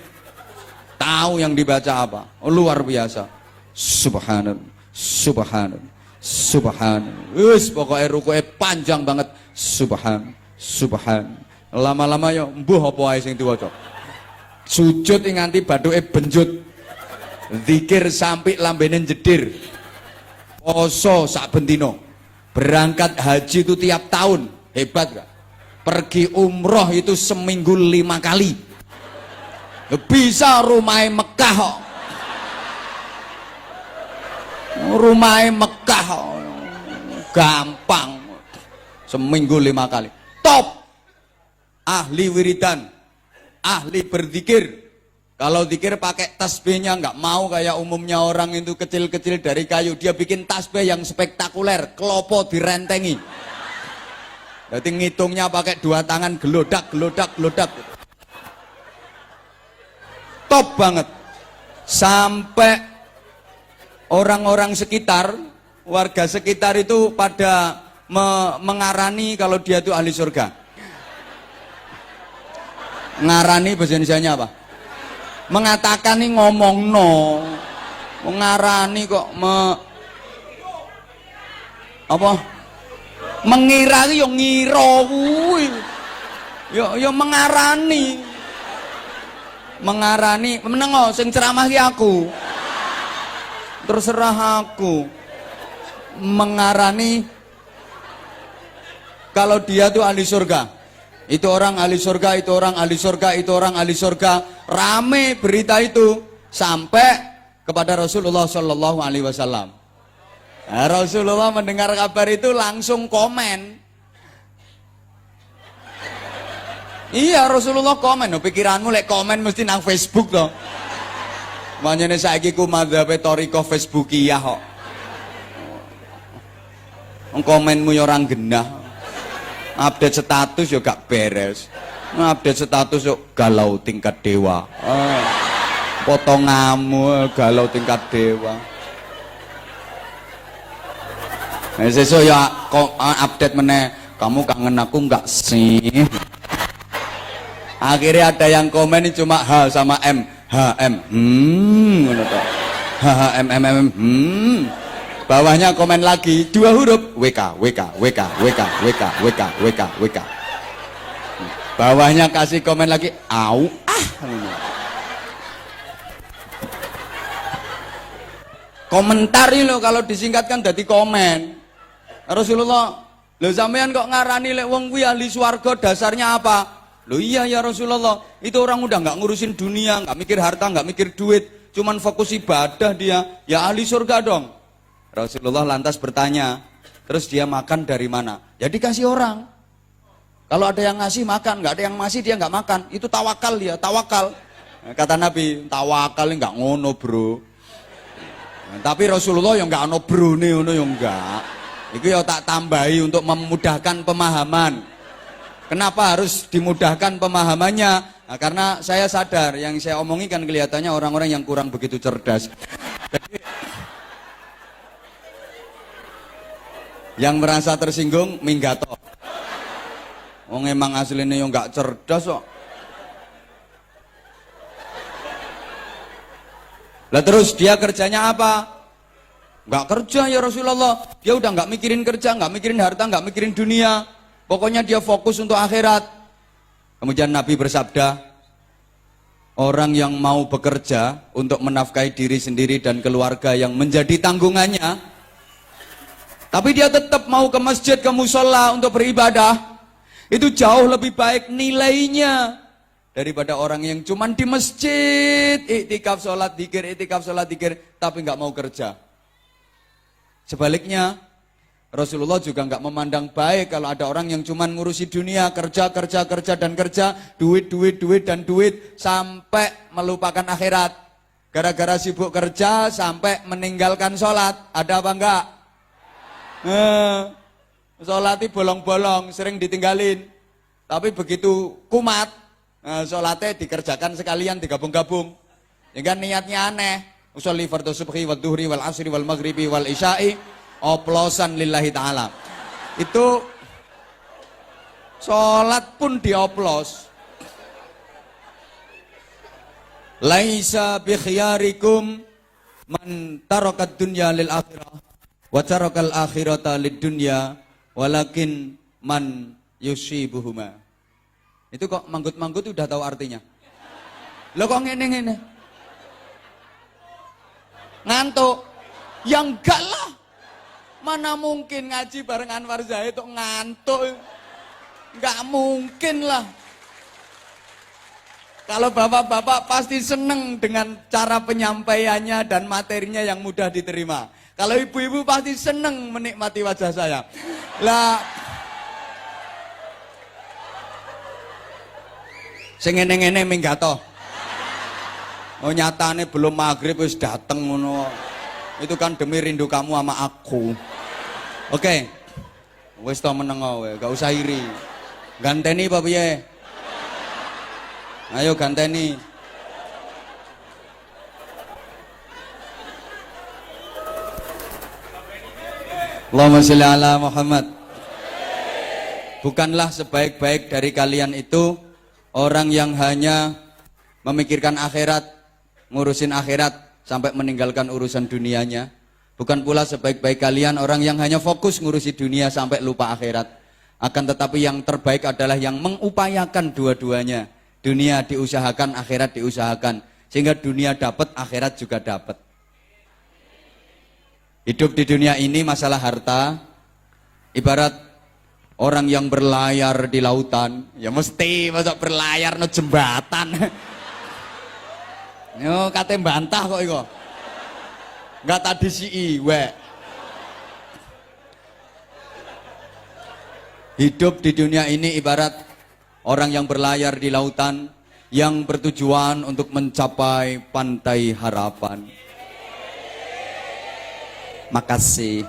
Tahu yang dibaca apa? Oh, luar biasa. Subhanallah, subhanallah, subhanallah. Wis pokoknya rukuknya panjang banget. Subhan. Lama-lama ya mbuh apa ae sing diwaca. Sujud nganti bathuke benjut. Zikir sampai lambene jedir. Poso sak bendino. Berangkat haji itu tiap tahun. Hebat gak? Pergi umroh itu seminggu 5 kali. Bisa rumahnya Mekah kok. Rumahnya Mekah kok. Gampang. Seminggu 5 kali. Top. Ahli wiridan. Ahli berzikir. Kalau zikir pakai tasbihnya, nggak mau kayak umumnya orang itu kecil-kecil dari kayu. Dia bikin tasbih yang spektakuler. Kelopo direntengi. Jadi ngitungnya pakai 2 tangan, gelodak. Top banget. Sampai orang-orang sekitar, warga sekitar itu pada mengarani kalau dia itu ahli surga. Ngarani bahasa Indonesianya apa? Mengatakan nih ngomong no. Mengarani kok apa? Mengira yo ngira kuwi. Yo mengarani. Mengarani, menengo sing ceramah ki aku. Terserah aku. Mengarani kalau dia tuh ahli surga. Itu orang ahli surga, itu orang ahli surga, itu orang ahli surga. Rame berita itu sampai kepada Rasulullah Shallallahu alaihi wasallam. Nah, Rasulullah mendengar kabar itu langsung komen. Iya, Rasulullah komen. No, pikiranmu lek komen mesti nang Facebook loh. Makanya saiki ku madzhabe thariqah Facebookiyah kok. Komenmu ya orang genah. Update status ya gak beres. Update status yo galau tingkat dewa. Potonganmu galau tingkat dewa. Sesuk ya update meneh, kamu kangen aku enggak sih? Akhirnya ada yang komen cuma H sama M. HM. Ngono to. HMMM. Bawahnya komen lagi 2 huruf WK. Bawahnya kasih komen lagi au komentari lo kalau disingkatkan jadi komen. Rasulullah, lo sampean kok ngarani lek wong kuwi ahli swarga dasarnya apa? Lo iya ya Rasulullah, itu orang udah nggak ngurusin dunia, nggak mikir harta, nggak mikir duit, cuman fokus ibadah dia, ya ahli surga dong. Rasulullah lantas bertanya, terus dia makan dari mana? Ya dikasih orang. Kalau ada yang ngasih makan, nggak ada yang ngasih dia nggak makan. Itu tawakal dia, tawakal. Kata Nabi, tawakal nggak ngono bro. Tapi Rasulullah yang nggak ono bro nih, ono yang nggak. Itu ya tak tambahi untuk memudahkan pemahaman. Kenapa harus dimudahkan pemahamannya? Nah, karena saya sadar yang saya omongin kan kelihatannya orang-orang yang kurang begitu cerdas. Jadi, yang merasa tersinggung minggato. Wong emang aslinya yang nggak cerdas kok. Lah terus dia kerjanya apa? Nggak kerja ya Rasulullah. Dia udah nggak mikirin kerja, nggak mikirin harta, nggak mikirin dunia. Pokoknya dia fokus untuk akhirat. Kemudian Nabi bersabda, orang yang mau bekerja untuk menafkahi diri sendiri dan keluarga yang menjadi tanggungannya, tapi dia tetap mau ke masjid, ke musola untuk beribadah, itu jauh lebih baik nilainya daripada orang yang cuman di masjid, iktikaf sholat dikir, tapi nggak mau kerja. Sebaliknya, Rasulullah juga nggak memandang baik kalau ada orang yang cuman ngurusi dunia, kerja, duit, sampai melupakan akhirat. Gara-gara sibuk kerja, sampai meninggalkan sholat. Ada apa enggak? Sholatnya bolong-bolong, sering ditinggalin. Tapi begitu kumat, sholatnya dikerjakan sekalian, digabung-gabung. Ya kan niatnya aneh. Usolli fardhu subhi wal duhri wal asri wal maghribi wal isya'i oplosan lillahi ta'ala. Itu sholat pun dioplos. Laisa bi khiyarikum man tarakat dunya lil akhirah wa tarakal akhirata lid dunya walakin man yusibuhuma. Itu kok manggut-manggut udah tahu artinya. Lo kok ngene-ngene? Ngantuk? Ya enggak lah. Mana mungkin ngaji bareng Anwar Zahid kok ngantuk? Enggak mungkin lah. Kalau bapak-bapak pasti seneng dengan cara penyampaiannya dan materinya yang mudah diterima. Kalau ibu-ibu pasti seneng menikmati wajah saya. Lah, sing ngene-ngene minggato. Oh nyatane belum maghrib wis dateng ngono. Itu kan demi rindu kamu sama aku. Oke. Wis to meneng wae, gak usah iri. Ganteni apa piye? Ayo ganteni. Allahumma sholli ala Muhammad. Bukanlah sebaik-baik dari kalian itu orang yang hanya memikirkan akhirat, ngurusin akhirat sampai meninggalkan urusan dunianya. Bukan pula sebaik-baik kalian orang yang hanya fokus ngurusi dunia sampai lupa akhirat. Akan tetapi yang terbaik adalah yang mengupayakan dua-duanya. Dunia diusahakan, akhirat diusahakan. Sehingga dunia dapat, akhirat juga dapat. Hidup di dunia ini masalah harta, ibarat orang yang berlayar di lautan. Ya mesti masuk berlayar no jembatan. Yo kate bantah kok iko. Enggak tadi si iwe. Hidup di dunia ini ibarat orang yang berlayar di lautan yang bertujuan untuk mencapai pantai harapan. Makasih.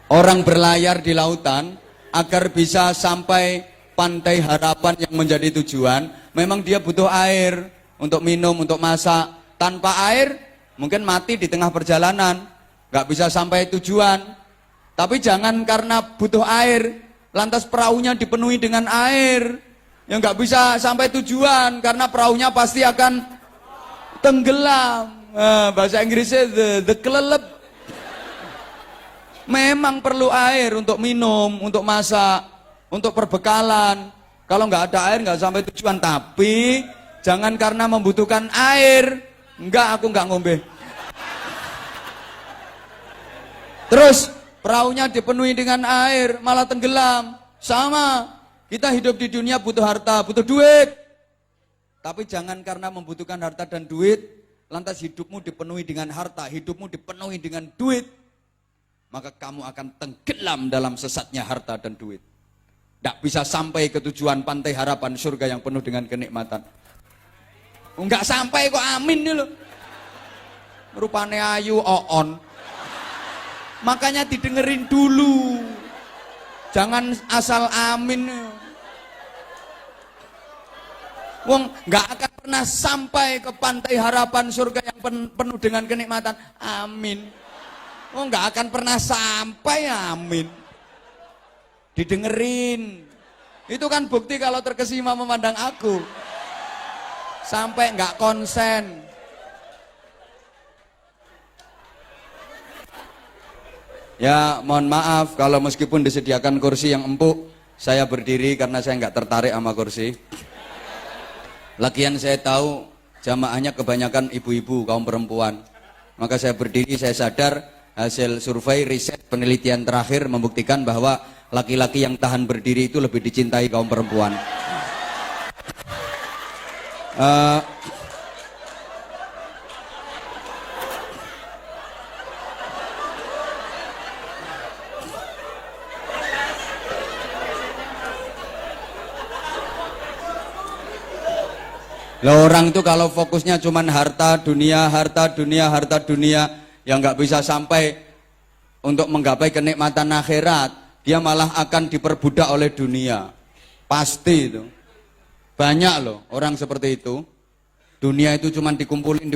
Orang berlayar di lautan agar bisa sampai pantai harapan yang menjadi tujuan, memang dia butuh air untuk minum, untuk masak. Tanpa air mungkin mati di tengah perjalanan, nggak bisa sampai tujuan. Tapi jangan karena butuh air lantas perahunya dipenuhi dengan air, yang nggak bisa sampai tujuan karena perahunya pasti akan tenggelam. Bahasa Inggrisnya the kelelep. Memang perlu air untuk minum, untuk masak, untuk perbekalan. Kalau nggak ada air nggak sampai tujuan. Tapi jangan karena membutuhkan air, aku nggak ngombe. Terus perahunya dipenuhi dengan air, malah tenggelam. Sama, kita hidup di dunia butuh harta, butuh duit. Tapi jangan karena membutuhkan harta dan duit, lantas hidupmu dipenuhi dengan harta, hidupmu dipenuhi dengan duit. Maka kamu akan tenggelam dalam sesatnya harta dan duit. Tidak bisa sampai ke tujuan pantai harapan surga yang penuh dengan kenikmatan. Enggak sampai kok amin nih loh. Rupane ayu oon. Makanya didengerin dulu. Jangan asal amin. Wong nggak akan pernah sampai ke pantai harapan surga yang penuh dengan kenikmatan. Amin. Wong nggak akan pernah sampai, amin. Didengerin. Itu kan bukti kalau terkesima memandang aku. Sampai nggak konsen. Ya mohon maaf kalau meskipun disediakan kursi yang empuk, saya berdiri karena saya nggak tertarik sama kursi. Lagian saya tahu jamaahnya kebanyakan ibu-ibu, kaum perempuan. Maka saya berdiri, saya sadar hasil survei, riset, penelitian terakhir membuktikan bahwa laki-laki yang tahan berdiri itu lebih dicintai kaum perempuan. Lah orang itu kalau fokusnya cuman harta dunia, harta dunia, harta dunia, yang nggak bisa sampai untuk menggapai kenikmatan akhirat, dia malah akan diperbudak oleh dunia. Pasti itu. Banyak loh orang seperti itu. Dunia itu cuman dikumpulin,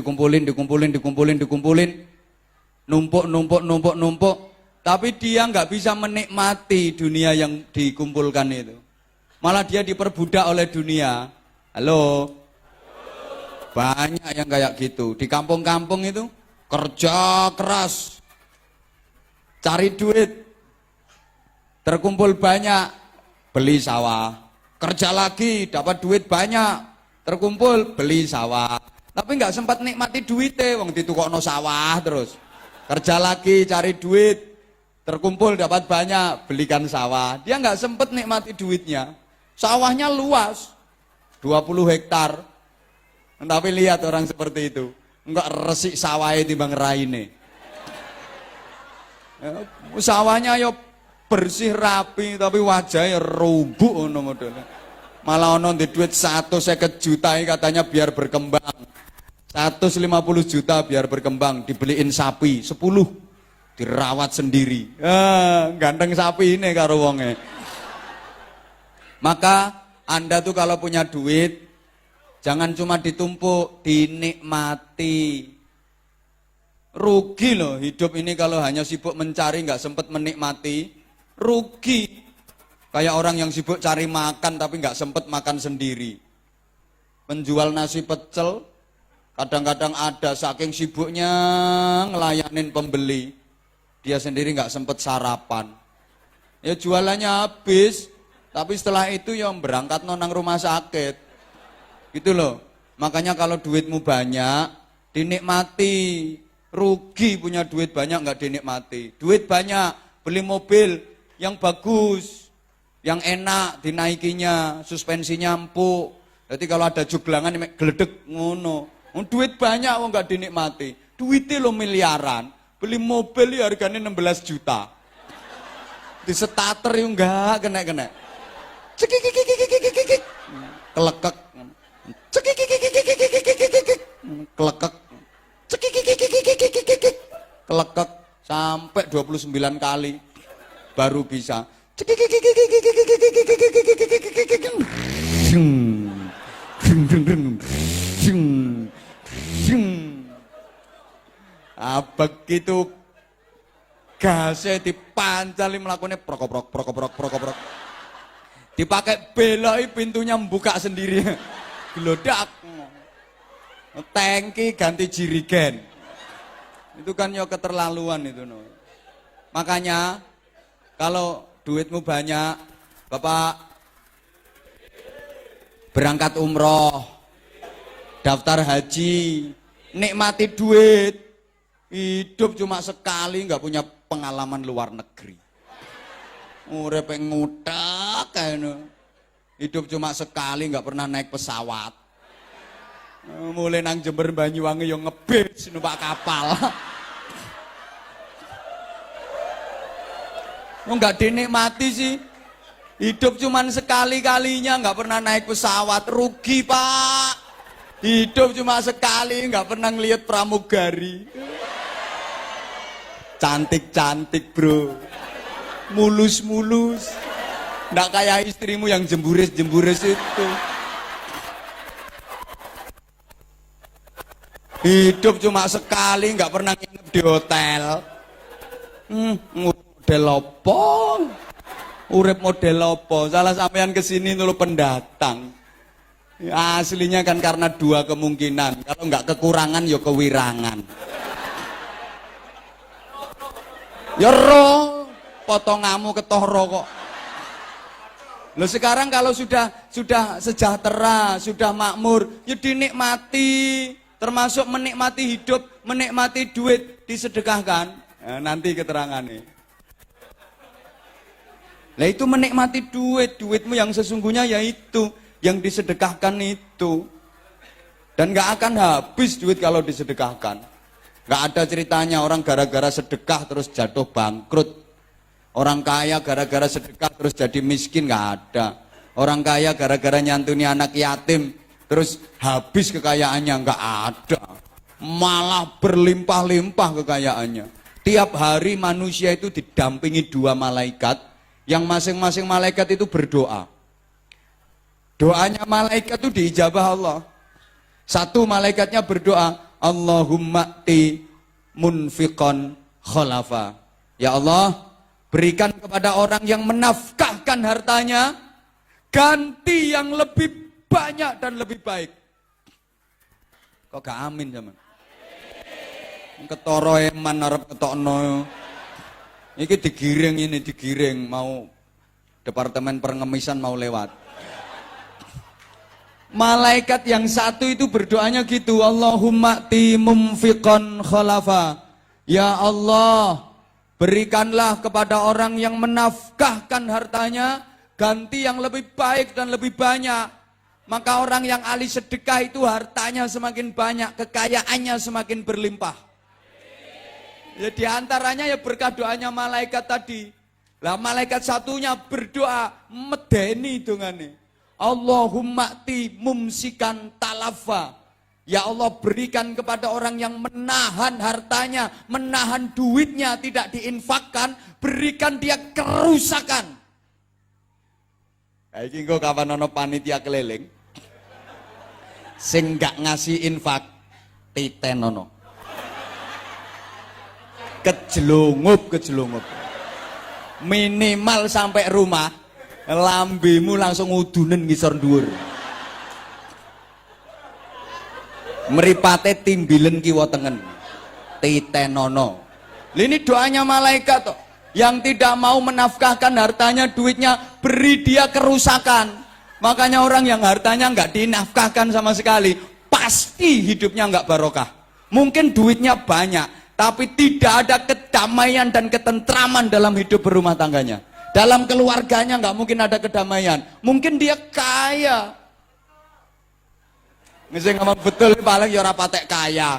numpuk. Tapi dia nggak bisa menikmati dunia yang dikumpulkan itu. Malah dia diperbudak oleh dunia. Halo? Banyak yang kayak gitu. Di kampung-kampung itu kerja keras, cari duit, terkumpul banyak, beli sawah. Kerja lagi, dapat duit banyak, terkumpul, beli sawah. Tapi nggak sempat nikmati duitnya, wong ditukokno sawah terus. Kerja lagi, cari duit, terkumpul dapat banyak, belikan sawah. Dia nggak sempat nikmati duitnya. Sawahnya luas, 20 hektar. Tapi lihat orang seperti itu, enggak resik sawahnya timbang raine. Sawahnya yo bersih rapi, tapi wajahnya rumbuk ono modelnya. Malah ono di duit 150 juta katanya biar berkembang. 150 juta biar berkembang, dibeliin sapi 10, dirawat sendiri. Ganteng sapi ini karo wonge. Maka Anda tuh kalau punya duit, jangan cuma ditumpuk, dinikmati. Rugi loh hidup ini kalau hanya sibuk mencari, nggak sempat menikmati. Rugi. Kayak orang yang sibuk cari makan tapi nggak sempat makan sendiri. Penjual nasi pecel, kadang-kadang ada saking sibuknya ngelayanin pembeli, dia sendiri nggak sempat sarapan. Ya jualannya habis, tapi setelah itu yang berangkat nonang rumah sakit. Gitu loh. Makanya kalau duitmu banyak, dinikmati. Rugi punya duit banyak nggak dinikmati. Duit banyak, beli mobil yang bagus, yang enak dinaikinya, suspensinya empuk. Jadi kalau ada juglangan geledek ngono. Duit banyak kok nggak dinikmati. Duitnya lo miliaran, beli mobil ya harganya 16 juta. Di starter yang enggak kena-kena. Cekikikikikikikikik. Kelekek. Kelekek, kelekek sampai 29 kali baru bisa. Begitu gasnya dipancali melakukannya prokoprok. Dipakai beloi pintunya membuka sendiri. Gelodak. Tangki ganti jirigen. Itu kan ya keterlaluan itu no. Makanya kalau duitmu banyak, Bapak berangkat umroh, daftar haji, nikmati duit. Hidup cuma sekali, nggak punya pengalaman luar negeri. Urip ngutak kayaknya. Hidup cuma sekali, nggak pernah naik pesawat. Mulai nang Jember Banyuwangi yang ngebis numpak kapal. Nggak dinikmati sih. Hidup cuma sekali-kalinya, nggak pernah naik pesawat. Rugi Pak. Hidup cuma sekali, nggak pernah ngelihat pramugari. Cantik-cantik bro, mulus-mulus, nggak kayak istrimu yang jemburis-jemburis itu. Hidup cuma sekali, nggak pernah nginep di hotel. Model apa? Urip model apa? Salah sampean kesini dulu pendatang. Aslinya kan karena dua kemungkinan. Kalau nggak kekurangan, ya kewirangan. Ya roh, potongamu ketohro kok. Loh sekarang kalau sudah sejahtera, sudah makmur, ya dinikmati. Termasuk menikmati hidup, menikmati duit, disedekahkan. Nah, nanti keterangannya. Nah itu menikmati duit, duitmu yang sesungguhnya yaitu yang disedekahkan itu. Dan gak akan habis duit kalau disedekahkan. Gak ada ceritanya orang gara-gara sedekah terus jatuh bangkrut. Orang kaya gara-gara sedekah terus jadi miskin, gak ada. Orang kaya gara-gara nyantuni anak yatim terus habis kekayaannya, nggak ada. Malah berlimpah-limpah kekayaannya. Tiap hari manusia itu didampingi dua malaikat, yang masing-masing malaikat itu berdoa. Doanya malaikat itu diijabah Allah. Satu malaikatnya berdoa, Allahumma ti munfiqon khalafa. Ya Allah, berikan kepada orang yang menafkahkan hartanya, ganti yang lebih banyak dan lebih baik. Kok gak amin zaman? Ketoro eman arep ketokno. Iki digiring mau departemen pengemisan mau lewat. Malaikat yang satu itu berdoanya gitu, Allahumma ti mumfiqan khalafa. Ya Allah, berikanlah kepada orang yang menafkahkan hartanya ganti yang lebih baik dan lebih banyak. Maka orang yang ahli sedekah itu hartanya semakin banyak, kekayaannya semakin berlimpah. Ya diantaranya ya berkah doanya malaikat tadi. Lah malaikat satunya berdoa medeni dongane. Allahumma ti mumsikan talafa. Ya Allah berikan kepada orang yang menahan hartanya, menahan duitnya tidak diinfakkan, berikan dia kerusakan. Iki engko kapan ana panitia keliling sing gak ngasih infak titenono kejelungup minimal sampai rumah lambemu langsung udunen ngisor dhuwur mripate timbilen kiwa tengen titenono. Ini doanya malaikat toh, yang tidak mau menafkahkan hartanya, duitnya, beri dia kerusakan. Makanya orang yang hartanya nggak dinafkahkan sama sekali, pasti hidupnya nggak barokah. Mungkin duitnya banyak, tapi tidak ada kedamaian dan ketentraman dalam hidup berumah tangganya. Dalam keluarganya nggak mungkin ada kedamaian. Mungkin dia kaya. Mesti ngomong betul, paling ya ora patek kaya.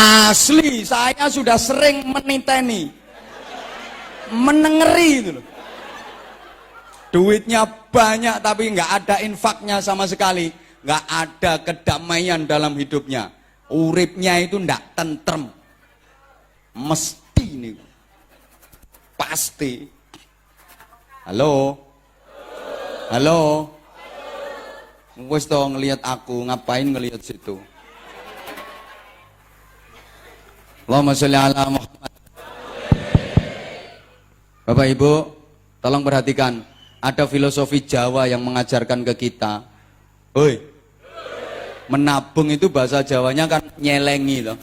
Asli, saya sudah sering meniteni, menengeri itu loh. Duitnya banyak tapi nggak ada infaknya sama sekali, nggak ada kedamaian dalam hidupnya. Uripnya itu nggak tentrem, mesti nih, pasti. Halo, halo, wes toh ngelihat aku, ngapain ngelihat situ? Allahumma sholli ala Muhammad. Bapak Ibu, tolong perhatikan, ada filosofi Jawa yang mengajarkan ke kita. Hoi, menabung itu bahasa Jawanya kan nyelengi loh.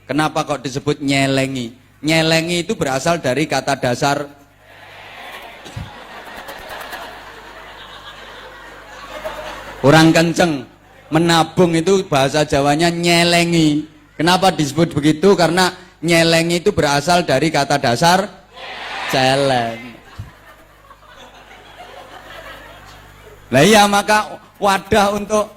Kenapa kok disebut nyelengi? Nyelengi itu berasal dari kata dasar kurang kenceng. Menabung itu bahasa Jawanya nyelengi. Kenapa disebut begitu? Karena nyelengi itu berasal dari kata dasar celeng. Nah iya, maka wadah untuk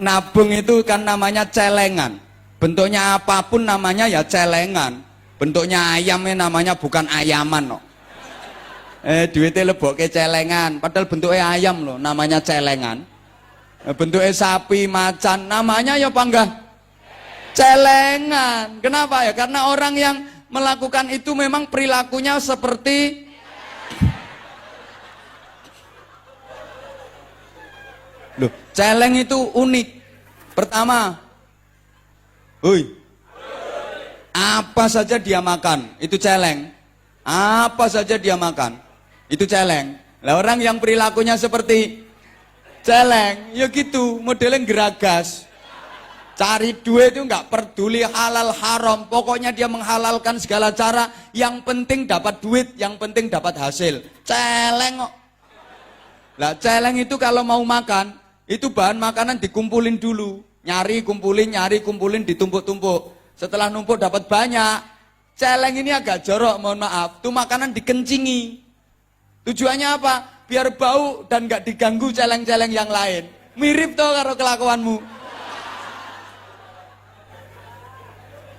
nabung itu kan namanya celengan. Bentuknya apapun namanya ya celengan. Bentuknya ayamnya namanya bukan ayaman loh. Duitnya lebokke celengan, padahal bentuknya ayam loh, namanya celengan. bentuknya sapi, macan, namanya ya apa enggak? Celengan. Kenapa ya? Karena orang yang melakukan itu memang perilakunya seperti loh, celeng itu unik. Pertama, apa saja dia makan, itu celeng. Apa saja dia makan, itu celeng. Lah orang yang perilakunya seperti celeng, ya gitu, modelnya geragas. Cari duit itu nggak peduli halal haram, pokoknya dia menghalalkan segala cara, yang penting dapat duit, yang penting dapat hasil. Celeng kok. Lah celeng itu kalau mau makan, itu bahan makanan dikumpulin dulu, nyari kumpulin, ditumpuk-tumpuk. Setelah numpuk dapat banyak, celeng ini agak jorok, mohon maaf, tuh makanan dikencingi. Tujuannya apa? Biar bau dan nggak diganggu celeng-celeng yang lain. Mirip tuh karo kelakuanmu.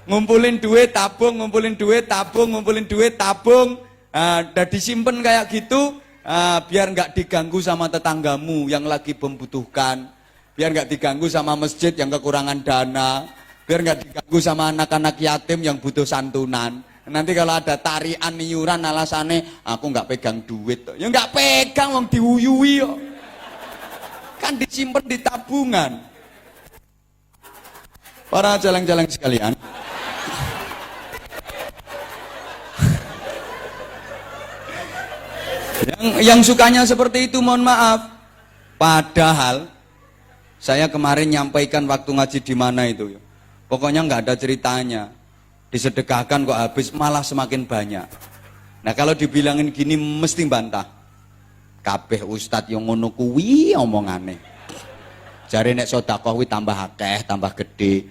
Ngumpulin duit, tabung, ngumpulin duit, tabung, ngumpulin duit, tabung. Udah disimpan kayak gitu, biar nggak diganggu sama tetanggamu yang lagi membutuhkan. Biar nggak diganggu sama masjid yang kekurangan dana. Biar nggak diganggu sama anak-anak yatim yang butuh santunan. Nanti kalau ada tarian iuran alasannya aku nggak pegang duit, ya nggak pegang, wong diuyui yo. Kan disimpan di tabungan. Para celeng-celeng sekalian, yang sukanya seperti itu, mohon maaf. Padahal saya kemarin nyampaikan waktu ngaji di mana itu, pokoknya nggak ada ceritanya. Disedekahkan kok habis, malah semakin banyak. Nah kalau dibilangin gini mesti bantah. Kabeh ustadz yang ngono kuwi omongane. Jare nek sedekah kuwi tambah akeh, tambah gede.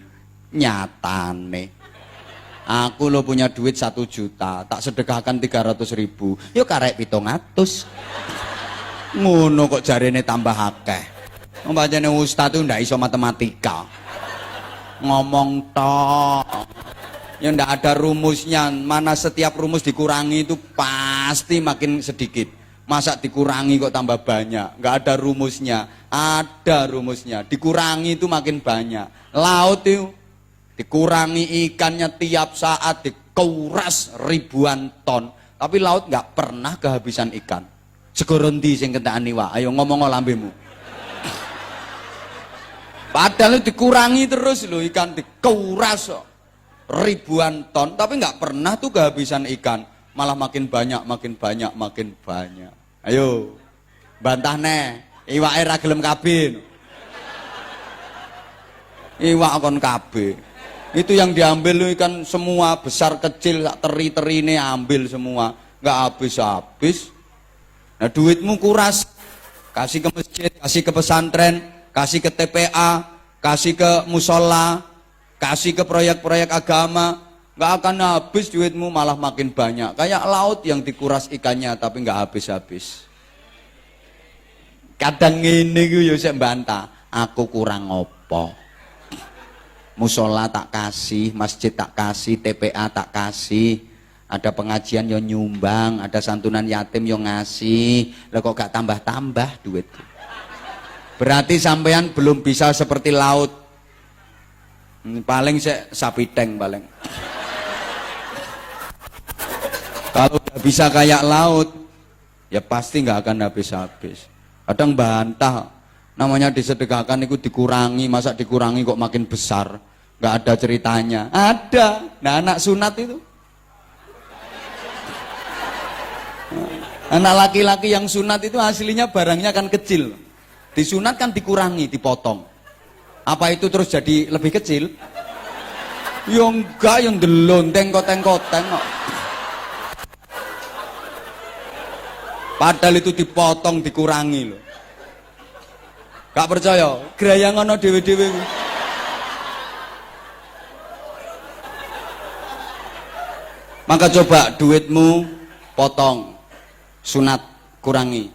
Nyatane aku lo punya duit 1 juta, tak sedekahkan 300.000, yo karek 700. Ngono kok jarene tambah akeh. Pancene ustadz tuh ndak iso matematika. Ngomong tok. Ya ndak ada rumusnya, mana setiap rumus dikurangi itu pasti makin sedikit. Masa dikurangi kok tambah banyak? Nggak ada rumusnya. Ada rumusnya, dikurangi itu makin banyak. Laut itu dikurangi ikannya tiap saat, dikuras ribuan ton, tapi laut nggak pernah kehabisan ikan. Segoro ndi sing kentekani wae, ayo ngomong lambemu. Padahal dikurangi terus lho, ikan dikuras ribuan ton, tapi nggak pernah tuh kehabisan ikan, malah makin banyak, makin banyak, makin banyak. Ayo bantah nih, iwake ra gelem kabeh. Iwak kon kabeh. Itu yang diambil lu ikan semua, besar kecil, teri-teri ini ambil semua, nggak habis-habis. Nah duitmu kuras, kasih ke masjid, kasih ke pesantren, kasih ke TPA, kasih ke musola, kasih ke proyek-proyek agama, nggak akan habis duitmu, malah makin banyak. Kayak laut yang dikuras ikannya tapi nggak habis-habis. Kadang ini gue saya bantah, aku kurang opo. Musola tak kasih, masjid tak kasih, TPA tak kasih, ada pengajian yang nyumbang, ada santunan yatim yang ngasih, lah kok gak tambah-tambah duit. Berarti sampean belum bisa seperti laut. Paling saya sapi tank paling. Kalau udah bisa kayak laut, ya pasti nggak akan habis-habis. Kadang bantah, namanya disedekahkan itu dikurangi, masa dikurangi kok makin besar? Nggak ada ceritanya. Ada. Nah anak sunat itu, anak laki-laki yang sunat itu aslinya barangnya kan kecil. Disunat kan dikurangi, dipotong. Apa itu terus jadi lebih kecil? Ya enggak, yang delonteng koteng-koteng kok. Padahal itu dipotong, dikurangi loh. Gak percaya? Gerayang ono dewe-dewe. Maka coba duitmu potong, sunat kurangi.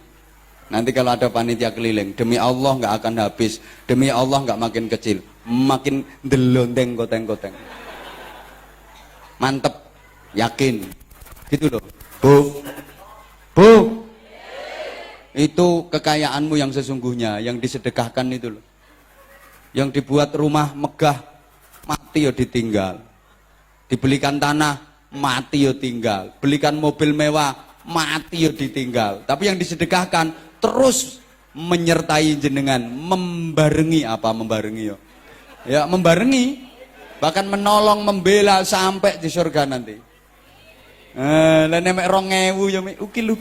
Nanti kalau ada panitia keliling, demi Allah nggak akan habis, demi Allah nggak makin kecil, makin delonteng koteng-koteng. Mantep, yakin, gitu loh. Bu, Itu kekayaanmu yang sesungguhnya, yang disedekahkan itu loh. Yang dibuat rumah megah, mati ya ditinggal. Dibelikan tanah, mati ya tinggal. Belikan mobil mewah, mati ya ditinggal. Tapi yang disedekahkan terus menyertai jenengan, membarengi apa membarengi ya? Ya membarengi, bahkan menolong, membela sampai di surga nanti. Lah nek 2000 ya ukil.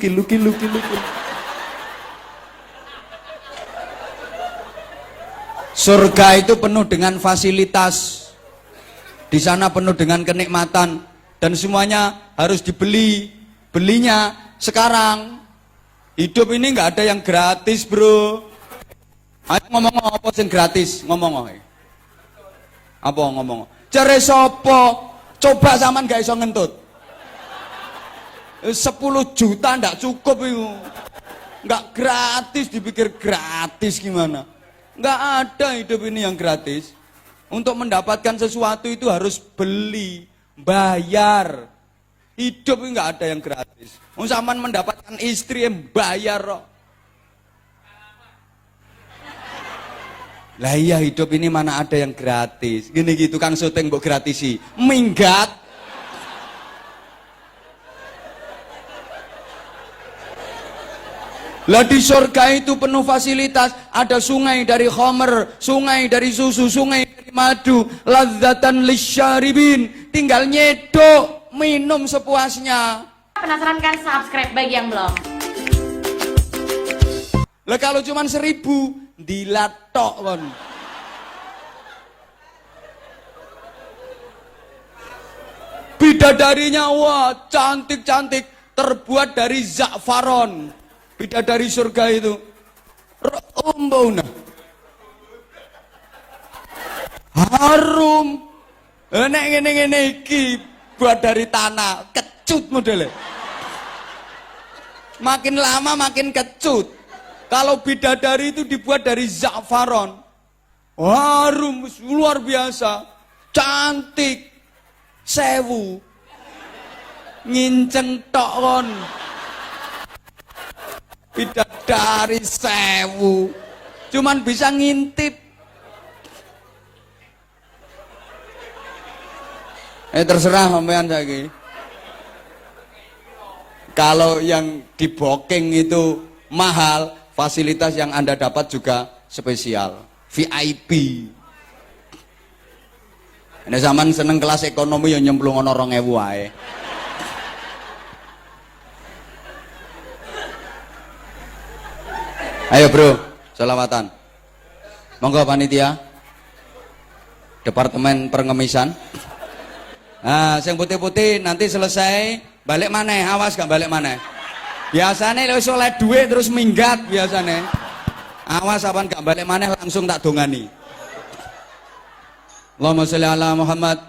Surga itu penuh dengan fasilitas. Di sana penuh dengan kenikmatan dan semuanya harus dibeli. Belinya sekarang. Hidup ini nggak ada yang gratis, bro. Ayo ngomong apa sing gratis? Ngomong apa ngomong? Jare sapa? Coba zaman gak iso ngentut. 10 juta ndak cukup itu. Nggak gratis, dipikir gratis gimana? Nggak ada hidup ini yang gratis. Untuk mendapatkan sesuatu itu harus beli, bayar. Hidup ini nggak ada yang gratis. Zaman mendapatkan istri yang bayar kok. Lah iya hidup ini mana ada yang gratis. Gini gitu Kang syuting mbok gratisi. Minggat. Lah di surga itu penuh fasilitas, ada sungai dari khamr, sungai dari susu, sungai dari madu, ladzatan lisyaribin, tinggal nyedok, minum sepuasnya. Penasaran kan? Subscribe bagi yang belum. Lah kalau cuman 1000 dilatok kon. Bidadarinya wah cantik-cantik, terbuat dari za'faron. Bidadari surga itu umbuna harum. Nek ngene-ngene iki buat dari tanah, kecut modelnya. Makin lama makin kecut. Kalau bidadari itu dibuat dari za'faron, harum luar biasa, cantik, 1000 nginceng tok kon. Bidadari 1000 cuman bisa ngintip. Terserah sampean saiki. Kalau yang di booking itu mahal, fasilitas yang Anda dapat juga spesial, VIP. Nek zaman seneng kelas ekonomi ya nyemplung ana 2000 wae. Ayo bro, selawatan. Monggo panitia. Departemen Pengemisan. Nah, yang putih-putih nanti selesai balik maneh, awas gak balik maneh. Biasanya wis oleh duit terus minggat biasanya. Awas apan gak balik maneh langsung tak dongani. Allahumma sholli ala Muhammad.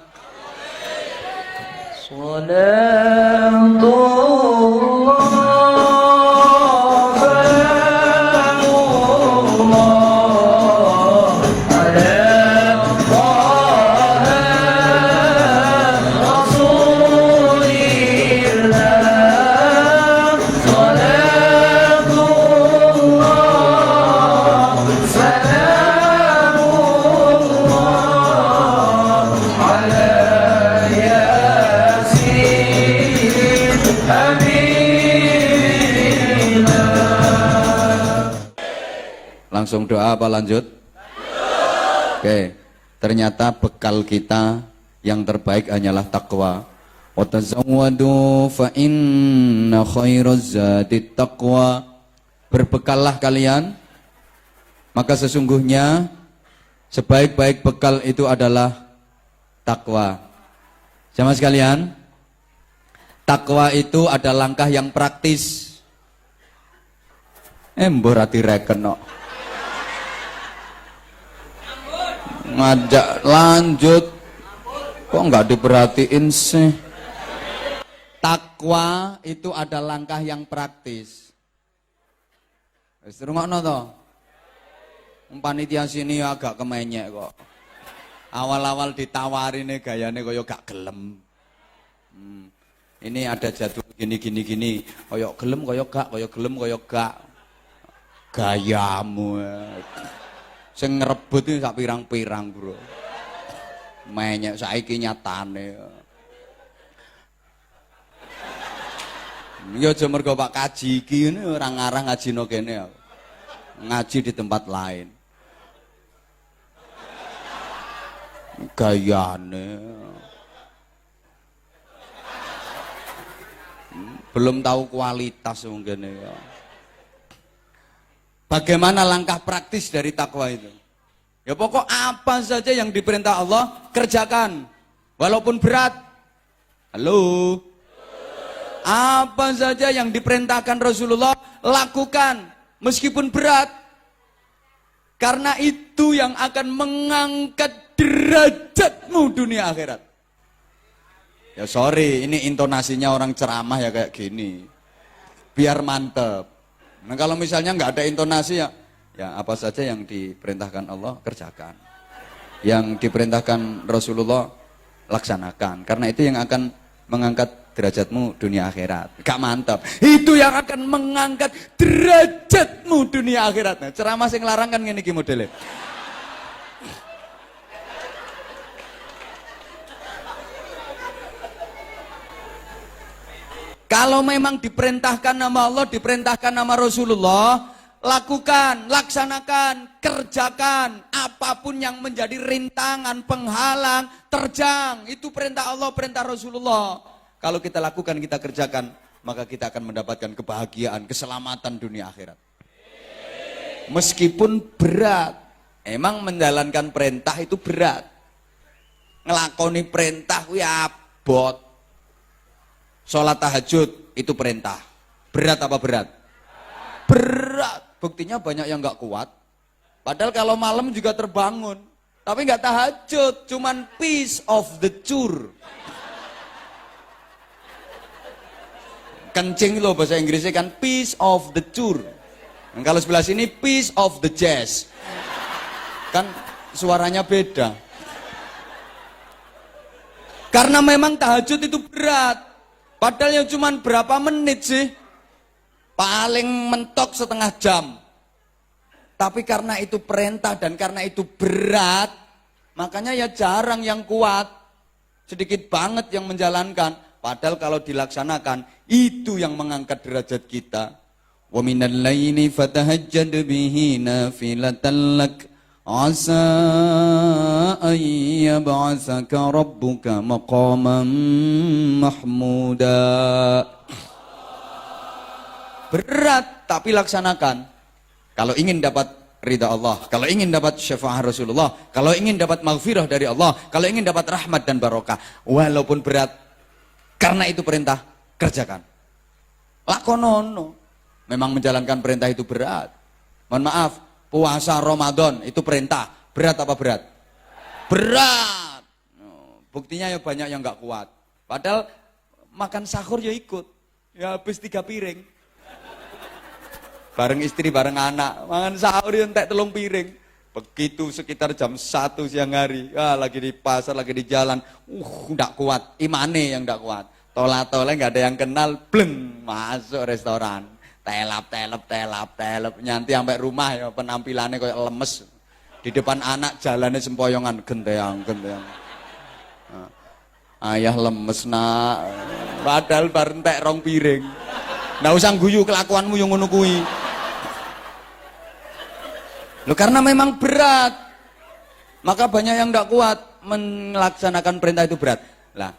Salatullah. Langsung doa apa lanjut? Oke, ternyata bekal kita yang terbaik hanyalah takwa. Wa tazawwadu fa inna khairaz zadi taqwa. Berbekallah kalian, maka sesungguhnya sebaik-baik bekal itu adalah takwa. Jamaah sekalian, takwa itu ada langkah yang praktis. Mbok ati reken kok. Ngajak lanjut kok nggak diperhatiin sih. Takwa itu ada langkah yang praktis. Wis rungokno to. Panitia sini agak kemenyek kok. Awal-awal ditawarin gayane kaya gak gelem. Ini ada jadwal gini. Kaya gelem kaya gak, kaya gelem kaya gak. Gayamu. Sing ngrebut iki sak pirang-pirang, Bro. Menyek saiki nyatane. Ya aja mergo Pak Kaji iki ngene ora ngarah ngajino kene. Ngaji di tempat lain. Gayane. Belum tahu kualitas mungkin ya. Bagaimana langkah praktis dari takwa itu? Ya pokok apa saja yang diperintah Allah kerjakan, walaupun berat. Halo. Apa saja yang diperintahkan Rasulullah lakukan, meskipun berat. Karena itu yang akan mengangkat derajatmu dunia akhirat. Ya sorry, ini intonasinya orang ceramah ya kayak gini. Biar mantep. Nah kalau misalnya nggak ada intonasi ya apa saja yang diperintahkan Allah kerjakan. Yang diperintahkan Rasulullah laksanakan. Karena itu yang akan mengangkat derajatmu dunia akhirat. Gak mantap. Itu yang akan mengangkat derajatmu dunia akhirat. Nah, ceramah sing larang kan ngene iki modele. Kalau memang diperintahkan nama Allah, diperintahkan nama Rasulullah, lakukan, laksanakan, kerjakan apapun yang menjadi rintangan, penghalang, terjang. Itu perintah Allah, perintah Rasulullah. Kalau kita lakukan, kita kerjakan, maka kita akan mendapatkan kebahagiaan, keselamatan dunia akhirat. Meskipun berat, emang menjalankan perintah itu berat. Ngelakoni perintah kuwi abot. Sholat tahajud itu perintah. Berat apa berat? Berat. Buktinya banyak yang nggak kuat. Padahal kalau malam juga terbangun, tapi nggak tahajud, cuman piece of the chur. Kencing loh bahasa Inggrisnya kan piece of the chur. Dan kalau sebelah sini piece of the jazz. Kan suaranya beda. Karena memang tahajud itu berat. Padahal yang cuma berapa menit sih? Paling mentok setengah jam. Tapi karena itu perintah dan karena itu berat, makanya ya jarang yang kuat. Sedikit banget yang menjalankan. Padahal kalau dilaksanakan, itu yang mengangkat derajat kita. Wa minal laili fatahajjad bihi nafilatan lak asa an yab'atsaka rabbuka maqaman mahmuda. Berat tapi laksanakan. Kalau ingin dapat ridha Allah, kalau ingin dapat syafaat Rasulullah, kalau ingin dapat maghfirah dari Allah, kalau ingin dapat rahmat dan barokah, walaupun berat, karena itu perintah, kerjakan. Lakonono. Memang menjalankan perintah itu berat. Mohon maaf, puasa Ramadan itu perintah. Berat apa berat? Berat. Buktinya ya banyak yang nggak kuat. Padahal makan sahur ya ikut. Ya habis 3 piring. Bareng istri, bareng anak. Makan sahur ya entek 3 piring. Begitu sekitar jam 1 siang hari. Lagi di pasar, lagi di jalan. Nggak kuat. Imane yang nggak kuat. Tola-tola nggak ada yang kenal. Bleng. Masuk restoran. Telap. Nyanti sampai rumah ya penampilannya kayak lemes. Di depan anak jalannya sempoyongan. Genteang. Ayah lemes nak. Padahal bareng entek 2 piring. Nggak usah guyu kelakuanmu yang ngono kuwi. Loh karena memang berat. Maka banyak yang tidak kuat melaksanakan perintah itu berat. Lah,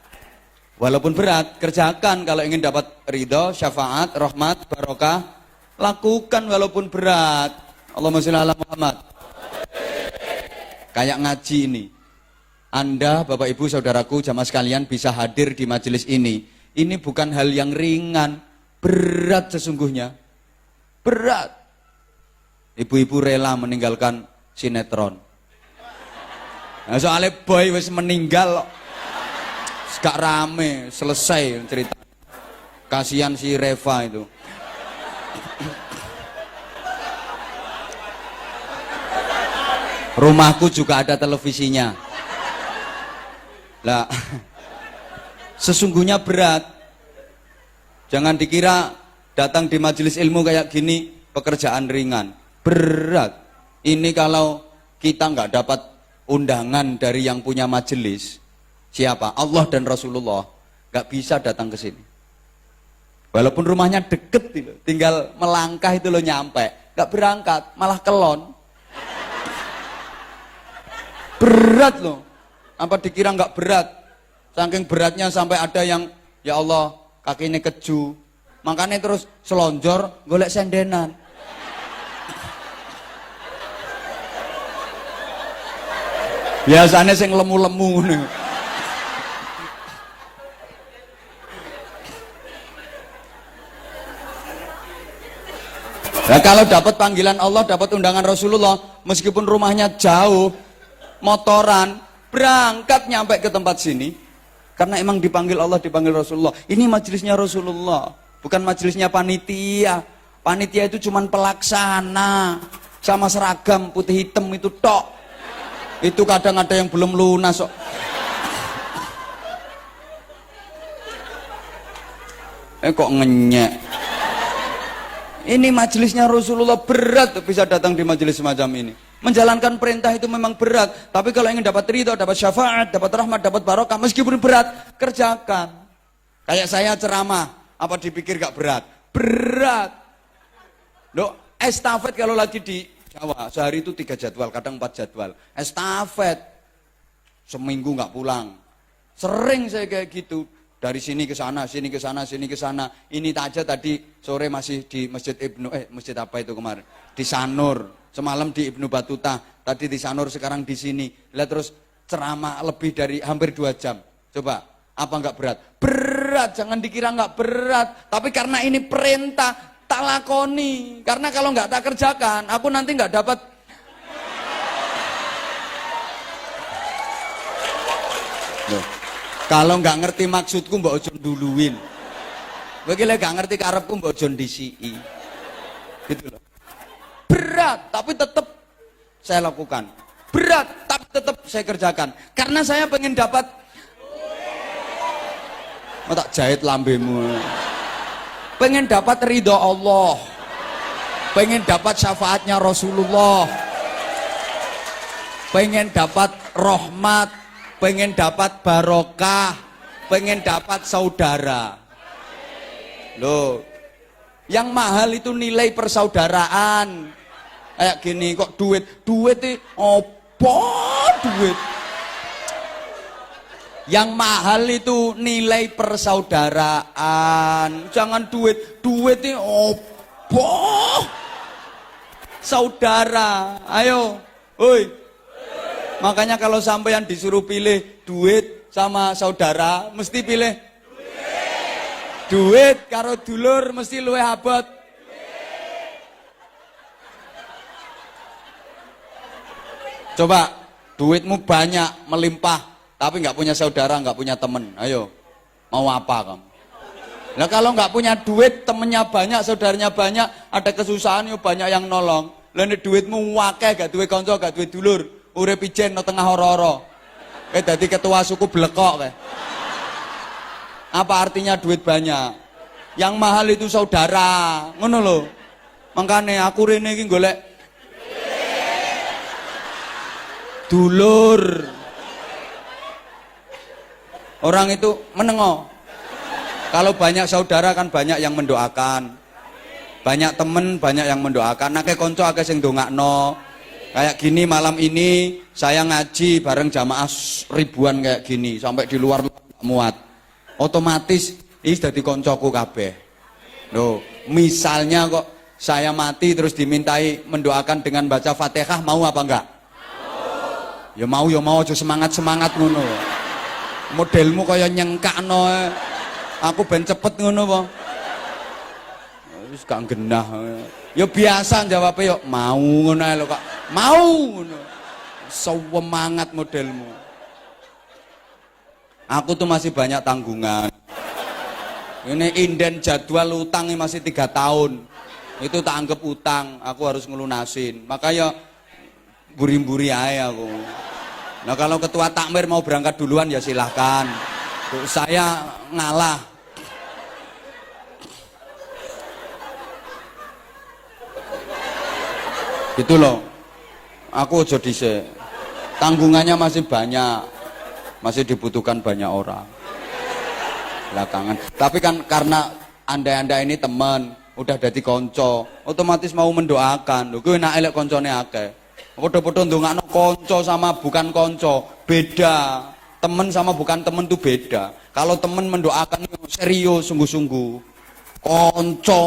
walaupun berat, kerjakan kalau ingin dapat ridho, syafaat, rahmat, barokah. Lakukan walaupun berat. Allahumma sholli ala Muhammad. Kayak ngaji ini. Anda, Bapak Ibu, saudaraku, jamaah sekalian bisa hadir di majelis ini. Ini bukan hal yang ringan. Berat sesungguhnya. Berat. Ibu-ibu rela meninggalkan sinetron. Nah, soalnya boy wis meninggal. Gak rame, selesai cerita. Kasihan si Reva itu. Rumahku juga ada televisinya. Lah, sesungguhnya berat. Jangan dikira datang di majelis ilmu kayak gini pekerjaan ringan. Berat. Ini kalau kita nggak dapat undangan dari yang punya majelis, siapa? Allah dan Rasulullah, nggak bisa datang ke sini. Walaupun rumahnya deket gitu, tinggal melangkah itu lo nyampe, nggak berangkat, malah kelon. Berat loh. Apa dikira nggak berat? Saking beratnya sampai ada yang, ya Allah, kakinya keju. Makanya terus selonjor, golek sendenan. Biasanya sing lemu-lemu nih. Nah, kalau dapat panggilan Allah, dapat undangan Rasulullah, meskipun rumahnya jauh, motoran, berangkat nyampe ke tempat sini, karena emang dipanggil Allah, dipanggil Rasulullah. Ini majelisnya Rasulullah, bukan majelisnya panitia. Panitia itu cuman pelaksana, sama seragam putih hitam itu tok. Itu kadang ada yang belum lunas kok. Kok ngenyek. Ini majelisnya Rasulullah, berat bisa datang di majelis semacam ini. Menjalankan perintah itu memang berat, tapi kalau ingin dapat ridho, dapat syafaat, dapat rahmat, dapat barokah, meskipun berat, kerjakan. Kayak saya ceramah, apa dipikir gak berat? Berat. Loh, estafet kalau lagi di Jawa, sehari itu 3 jadwal, kadang 4 jadwal. Estafet, seminggu gak pulang. Sering saya kayak gitu, dari sini ke sana, sini ke sana, sini ke sana. Ini aja tadi sore masih di masjid masjid apa itu kemarin? Di Sanur, semalam di Ibnu Batuta, tadi di Sanur, sekarang di sini. Lihat terus ceramah lebih dari hampir 2 jam. Coba, apa nggak berat? Berat, jangan dikira nggak berat. Tapi karena ini perintah, tak lakoni. Karena kalau nggak tak kerjakan, aku nanti nggak dapat. Loh. Kalau nggak ngerti maksudku mbak ojo duluin. Bagi gak ngerti karepku mbak ojo disii. Gitu loh. Berat tapi tetap saya lakukan. Berat tapi tetap saya kerjakan. Karena saya pengen dapat. Mau tak jahit lambemu. Pengen dapat ridho Allah. Pengen dapat syafaatnya Rasulullah. Pengen dapat rahmat. Pengen dapat barokah, pengen dapat saudara. Loh, yang mahal itu nilai persaudaraan. Kayak gini kok duit itu apa duit? Yang mahal itu nilai persaudaraan. Jangan duit itu apa? Saudara, ayo, oi. Makanya kalau sampean disuruh pilih duit sama saudara, mesti pilih duit karo dulur mesti luwih abot. Coba duitmu banyak melimpah, tapi nggak punya saudara, nggak punya temen, ayo mau apa kamu? Nah kalau nggak punya duit, temennya banyak, saudaranya banyak, ada kesusahan yo banyak yang nolong. Lalu duitmu wakeh, gak duit konco, gak duit dulur. Urip ijen no tengah horo-horo. Dadi ketua suku blekok kayak. Apa artinya duit banyak? Yang mahal itu saudara, ngono lho. Makane aku rene iki golek dulur. Orang itu menengo. Kalau banyak saudara kan banyak yang mendoakan. Banyak temen, banyak yang mendoakan. Nake konco akeh sing ndongakno. Kayak gini malam ini saya ngaji bareng jamaah ribuan kayak gini sampai di luar muat. Otomatis ini dadi koncoku kabeh. Loh, misalnya kok saya mati terus dimintai mendoakan dengan baca Fatihah, mau apa enggak? Mau. Ya mau aja semangat ngono. Modelmu kaya nyengkakno. Aku ben cepet ngono apa? Wis gak genah. Ya biasa jawabnya, yuk mau ngono lho Kak. Mau ngono. Semangat modelmu. Aku tuh masih banyak tanggungan. Ini inden jadwal utang ini masih 3 tahun. Itu tak anggap utang, aku harus ngelunasin. Makanya buri-buri aja aku. Nah kalau ketua takmir mau berangkat duluan ya silahkan. Tuh, saya ngalah. Gitu loh. Aku ojo dhisik. Tanggungannya masih banyak. Masih dibutuhkan banyak orang. Belakangan. Tapi kan karena anda ini teman, udah dadi konco, otomatis mau mendoakan. Lho kuwi enak elek koncone akeh. Padha-padha ndongakno konco sama bukan konco, beda. Temen sama bukan temen tuh beda. Kalau temen mendoakan serius sungguh-sungguh. Konco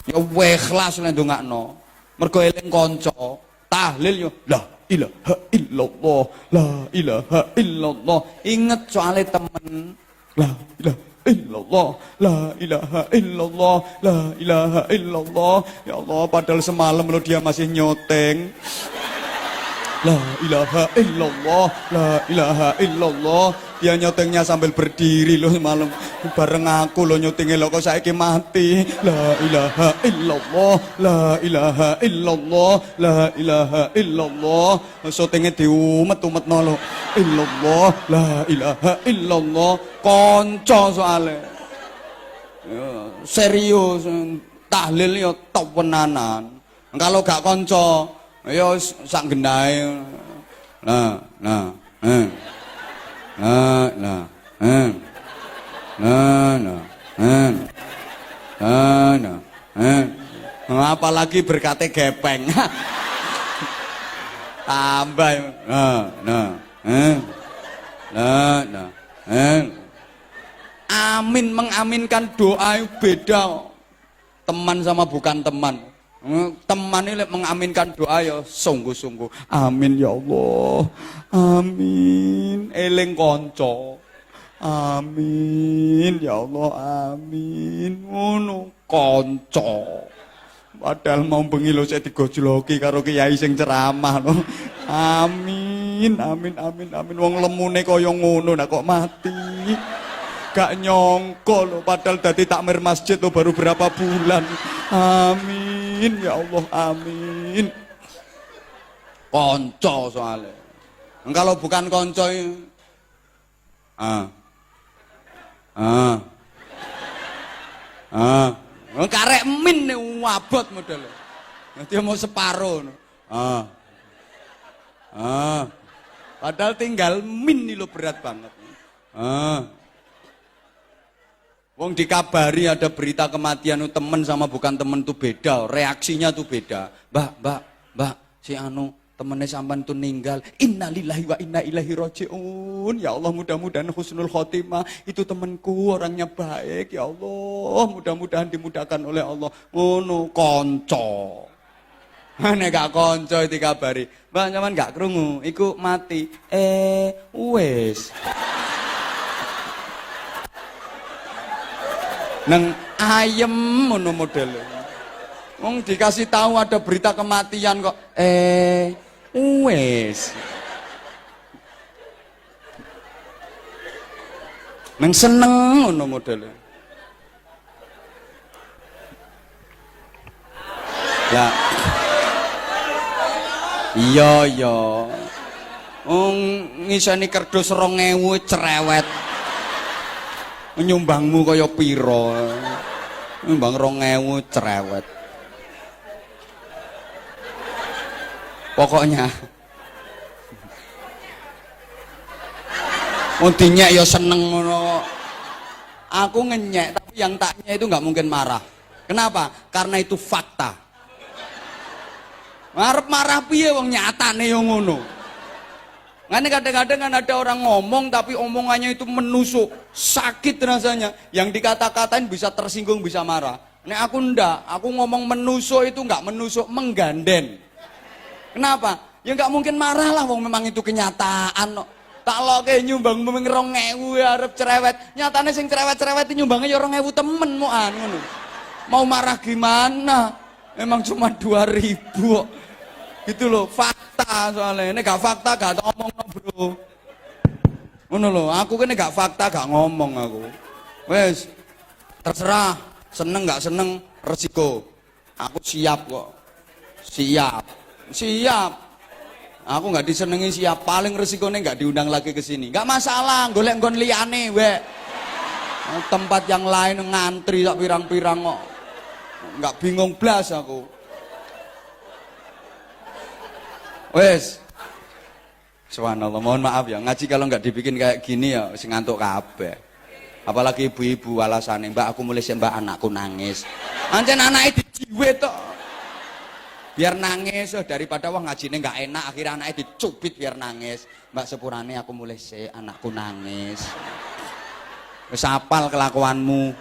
ya ikhlas nek ndongakno. Mergo eling konco, tahlil yo la ilaha illallah, la ilaha illallah. Ingat soalnya temen, la ilaha illallah, la ilaha illallah, la ilaha illallah. Ya Allah, padahal semalam lo dia masih nyoteng. La ilaha illallah, la ilaha illallah. Dia nyotengnya sambil berdiri loh semalam. Bareng aku lo nyotengnya lo kok saiki mati. La ilaha illallah, la ilaha illallah, la ilaha illallah. Syutingnya diumet-umetno lo. Illallah, la ilaha illallah. Konco soalnya. Serius, tahlil yo tewenanan. Kalau gak konco, yo sak gendahe. Apalagi berkate gepeng. Tambah. Amin, mengaminkan doa itu beda. Teman sama bukan teman. Teman ini mengaminkan doa ya sungguh-sungguh. Amin ya Allah. Amin. Eling konco. Amin ya Allah. Amin. Ngono konco. Padahal mau bengi lho saya digojloki karo kiai sing ceramah lho. Amin, amin, amin, amin. Wong lemune kaya ngono nak kok mati. Gak nyongko lho, padahal dadi takmir masjid lho baru berapa bulan. Amin, ya Allah, amin. Konco soalnya. Kalau bukan konco karek min nih wabot modelnya. Dia mau separuh. Padahal tinggal min nih lo berat banget. Wong dikabari ada berita kematian temen sama bukan temen tuh beda, reaksinya tuh beda. Mbak, si anu temennya sampean tuh ninggal. Innalillahi wa inna ilaihi rajiun. Ya Allah, mudah-mudahan husnul khotimah. Itu temanku orangnya baik. Ya Allah, mudah-mudahan dimudahkan oleh Allah. Ngono konco. Nek gak konco dikabari, "Mbak, sampean gak krungu, iku mati." Wes. Neng ayem ngono modele. Wong dikasih tahu ada berita kematian kok wes. Neng seneng ngono modele. Ya. Iya. Wong ngiseni kerdus 2000 cerewet. Nyumbangmu kaya piro? Nyumbang 2000 cerewet. Pokoknya mau dinyek ya seneng ngono. Aku ngenyek tapi yang taknya itu nggak mungkin marah. Kenapa? Karena itu fakta. Arep marah piye wong nyatane yo ngono. Ngene kadang-kadang kan ada orang ngomong tapi omongannya itu menusuk, sakit rasanya. Yang dikata-katain bisa tersinggung, bisa marah. Nek aku ndak, aku ngomong menusuk itu nggak menusuk, mengganden. Kenapa? Ya nggak mungkin marah lah, wong memang itu kenyataan. Tak lo kayak nyumbang mung 2000 arep cerewet. Nyatane sing cerewet-cerewet nyumbangnya ya 2000 temen muan ngono. Mau marah gimana? Memang cuma 2000. Gitu loh, fakta soalnya. Ini gak fakta gak ngomong bro. Ngono loh, aku kan gak fakta gak ngomong aku. Wes, terserah, seneng gak seneng resiko. Aku siap kok. Siap. Aku gak disenengi siap. Paling resikonya gak diundang lagi ke sini. Gak masalah, golek nggon liyane wek. Tempat yang lain ngantri sak pirang-pirang kok. Gak bingung blas aku. Wes. Subhanallah, mohon maaf ya, ngaji kalau nggak dibikin kayak gini ya sing ngantuk kabeh. Apalagi ibu-ibu alasane, Mbak aku mulai Mbak anakku nangis. Ancen anake dijiwe tok. Biar nangis daripada wah ngajine nggak enak akhirnya anaknya dicubit biar nangis. Mbak sepurane aku mulai anakku nangis. Wis apal kelakuanmu.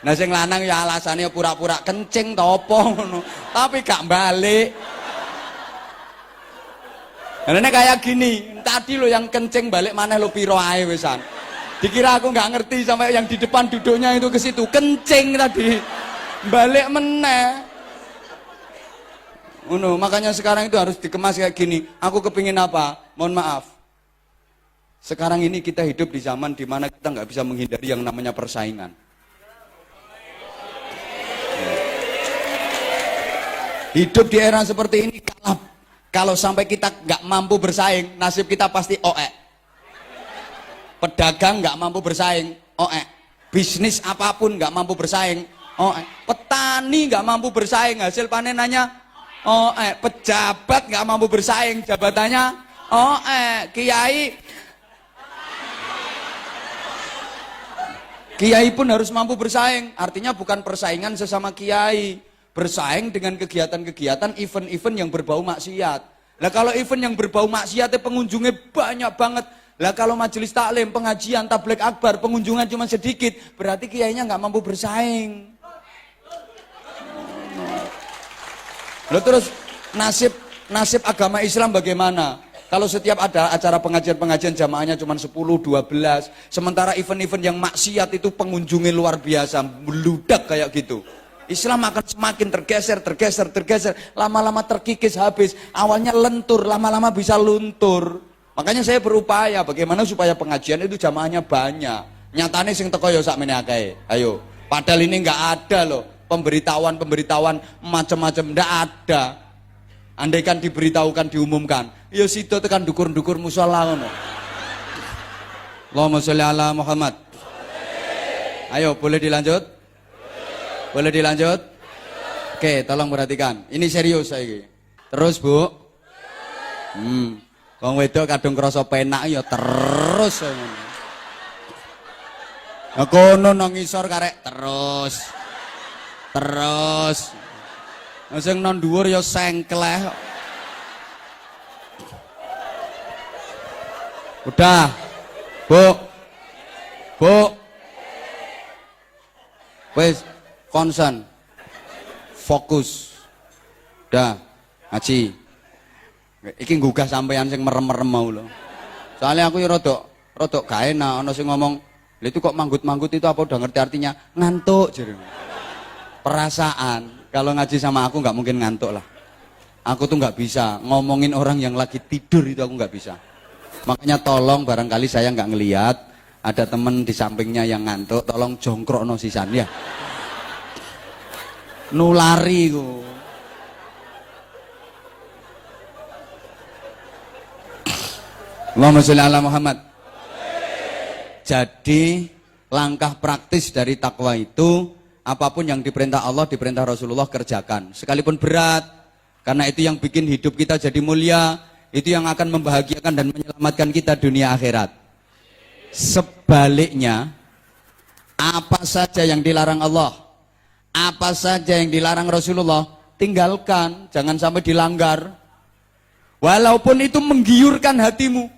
Nah sing lanang ya alasannya pura-pura kencing ta apa ngono, tapi gak balik. Karena kayak gini, tadi lo yang kencing balik mana lo piro ae wisan. Dikira aku nggak ngerti sampai yang di depan duduknya itu ke situ kencing tadi. Balik meneh. Makanya sekarang itu harus dikemas kayak gini. Aku kepingin apa? Mohon maaf. Sekarang ini kita hidup di zaman dimana kita nggak bisa menghindari yang namanya persaingan. Hidup di era seperti ini kalau sampai kita nggak mampu bersaing, nasib kita pasti oek. Pedagang nggak mampu bersaing, oek. Bisnis apapun nggak mampu bersaing, oek. Petani nggak mampu bersaing, hasil panenannya oek. Pejabat nggak mampu bersaing, jabatannya oek. Kiai pun harus mampu bersaing. Artinya bukan persaingan sesama kiai, bersaing dengan kegiatan-kegiatan, event-event yang berbau maksiat. Lah kalau event yang berbau maksiat pengunjungnya banyak banget. Lah kalau majelis taklim, pengajian, tabligh akbar, pengunjungnya cuma sedikit, berarti kiainya nggak mampu bersaing. Lalu terus nasib agama Islam bagaimana? Kalau setiap ada acara pengajian-pengajian jamaahnya cuma 10, 12, sementara event-event yang maksiat itu pengunjungnya luar biasa, meludak kayak gitu. Islam akan semakin tergeser, lama-lama terkikis habis. Awalnya lentur, lama-lama bisa luntur. Makanya saya berupaya bagaimana supaya pengajian itu jamaahnya banyak. Nyatane sing teko ya sakmene akeh. Ayo, padahal ini enggak ada loh pemberitahuan macam-macam, enggak ada. Andaikan diberitahukan, diumumkan, ya sido tekan dukur-dukur musala ngono. Allahumma sholli ala Muhammad. Ayo, boleh dilanjut? Boleh dilanjut? Oke, tolong perhatikan. Ini serius saiki. Terus, Bu. Wong wedok kadung krasa penak ya terus ngono. Nah, kono nang ngisor karek terus. Sing nang dhuwur ya sengkleh. Udah. Bu. Wes concern, fokus, dah ngaji. Iki nggugah sampean sing merem-merem mau lho. Soalnya aku ya rodok gak enak ana sing ngomong, "Lha itu kok manggut-manggut itu apa udah ngerti artinya?" Ngantuk jare. Perasaan, kalau ngaji sama aku nggak mungkin ngantuk lah. Aku tuh nggak bisa ngomongin orang yang lagi tidur, itu aku nggak bisa. Makanya tolong barangkali saya nggak ngelihat ada temen di sampingnya yang ngantuk, tolong jongkrok no sisan ya. Nulari ku. Allahumma sholli ala Muhammad. Jadi langkah praktis dari takwa itu apapun yang diperintah Allah, diperintah Rasulullah kerjakan. Sekalipun berat, karena itu yang bikin hidup kita jadi mulia, itu yang akan membahagiakan dan menyelamatkan kita dunia akhirat. Sebaliknya, apa saja yang dilarang Allah, apa saja yang dilarang Rasulullah, tinggalkan, jangan sampai dilanggar. Walaupun itu menggiurkan hatimu,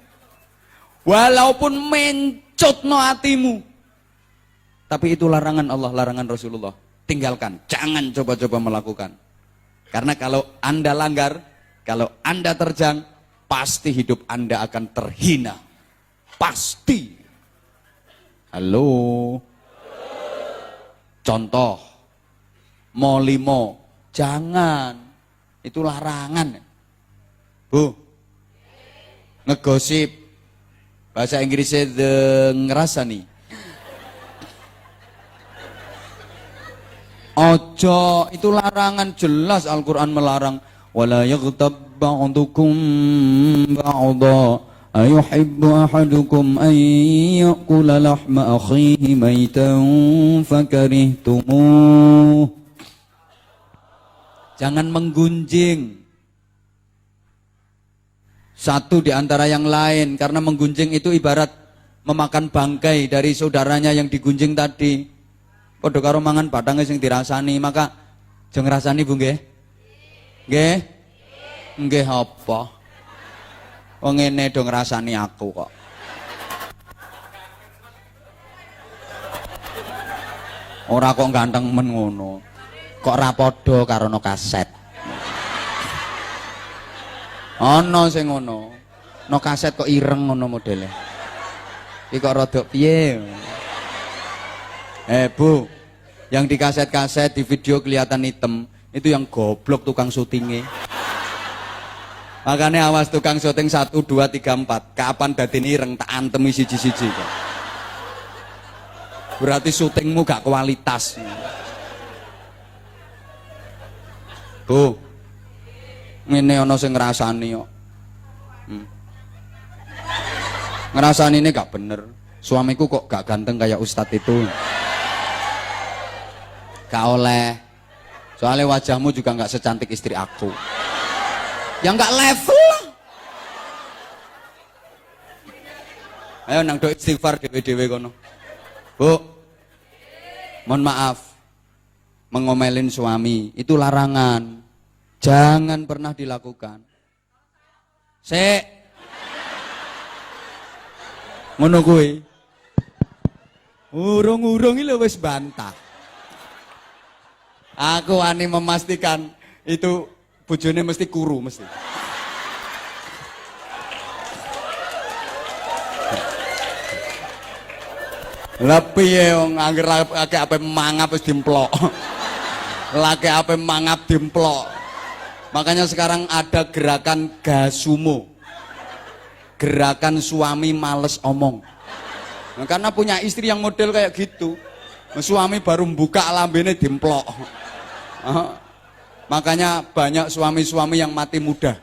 walaupun mencotno hatimu, tapi itu larangan Allah, larangan Rasulullah. Tinggalkan, jangan coba-coba melakukan. Karena kalau Anda langgar, kalau Anda terjang, pasti hidup Anda akan terhina. Pasti. Halo. Contoh, molimo, jangan. Itu larangan. Bu, ngegosip. Bahasa Inggrisnya ngerasani. Ojo, itu larangan, jelas Al-Quran melarang. Wala yaghtab ba'dukum ba'da ayuhibbu ahadukum an ya'kula lahma akhihi maitan fakarihtumuh. Jangan menggunjing. satu di antara yang lain, karena menggunjing itu ibarat memakan bangkai dari saudaranya yang digunjing tadi. Padha karo mangan batange sing dirasani, maka aja ngrasani Bu nggih. Nggih? Nggih apa? Wong ngene do ngrasani aku kok. Ora kok ganteng men ngono. Kok ra padha karo no kaset. Ana sing ngono. No kaset kok ireng ngono modele. Iki kok rada piye? Bu, yang di kaset-kaset di video kelihatan hitam, itu yang goblok tukang syutingnya. Makanya awas tukang syuting 1, 2, 3, 4. Kapan dadi ireng tak antemi siji-siji kok. Berarti syutingmu gak kualitas. Bu, ngene ana sing ngrasani kok. Ngrasani ini gak bener. Suamiku kok gak ganteng kayak Ustadz itu. Gak oleh. Soalnya wajahmu juga gak secantik istri aku. Yang gak level. Ayo nang do istighfar dewe-dewe kono. Bu, mohon maaf, mengomelin suami itu larangan, jangan pernah dilakukan. Ngono kuwi, urung-urung iki wis bantah. Aku wani memastikan itu bojone mesti kuru mesti. Lah piye wong angger laki ape mangap wis dimplok. Laki ape mangap dimplok. Makanya sekarang ada gerakan gasumo. Gerakan suami males omong. Nah, karena punya istri yang model kayak gitu. Suami baru buka lambene dimplok. Makanya banyak suami-suami yang mati muda.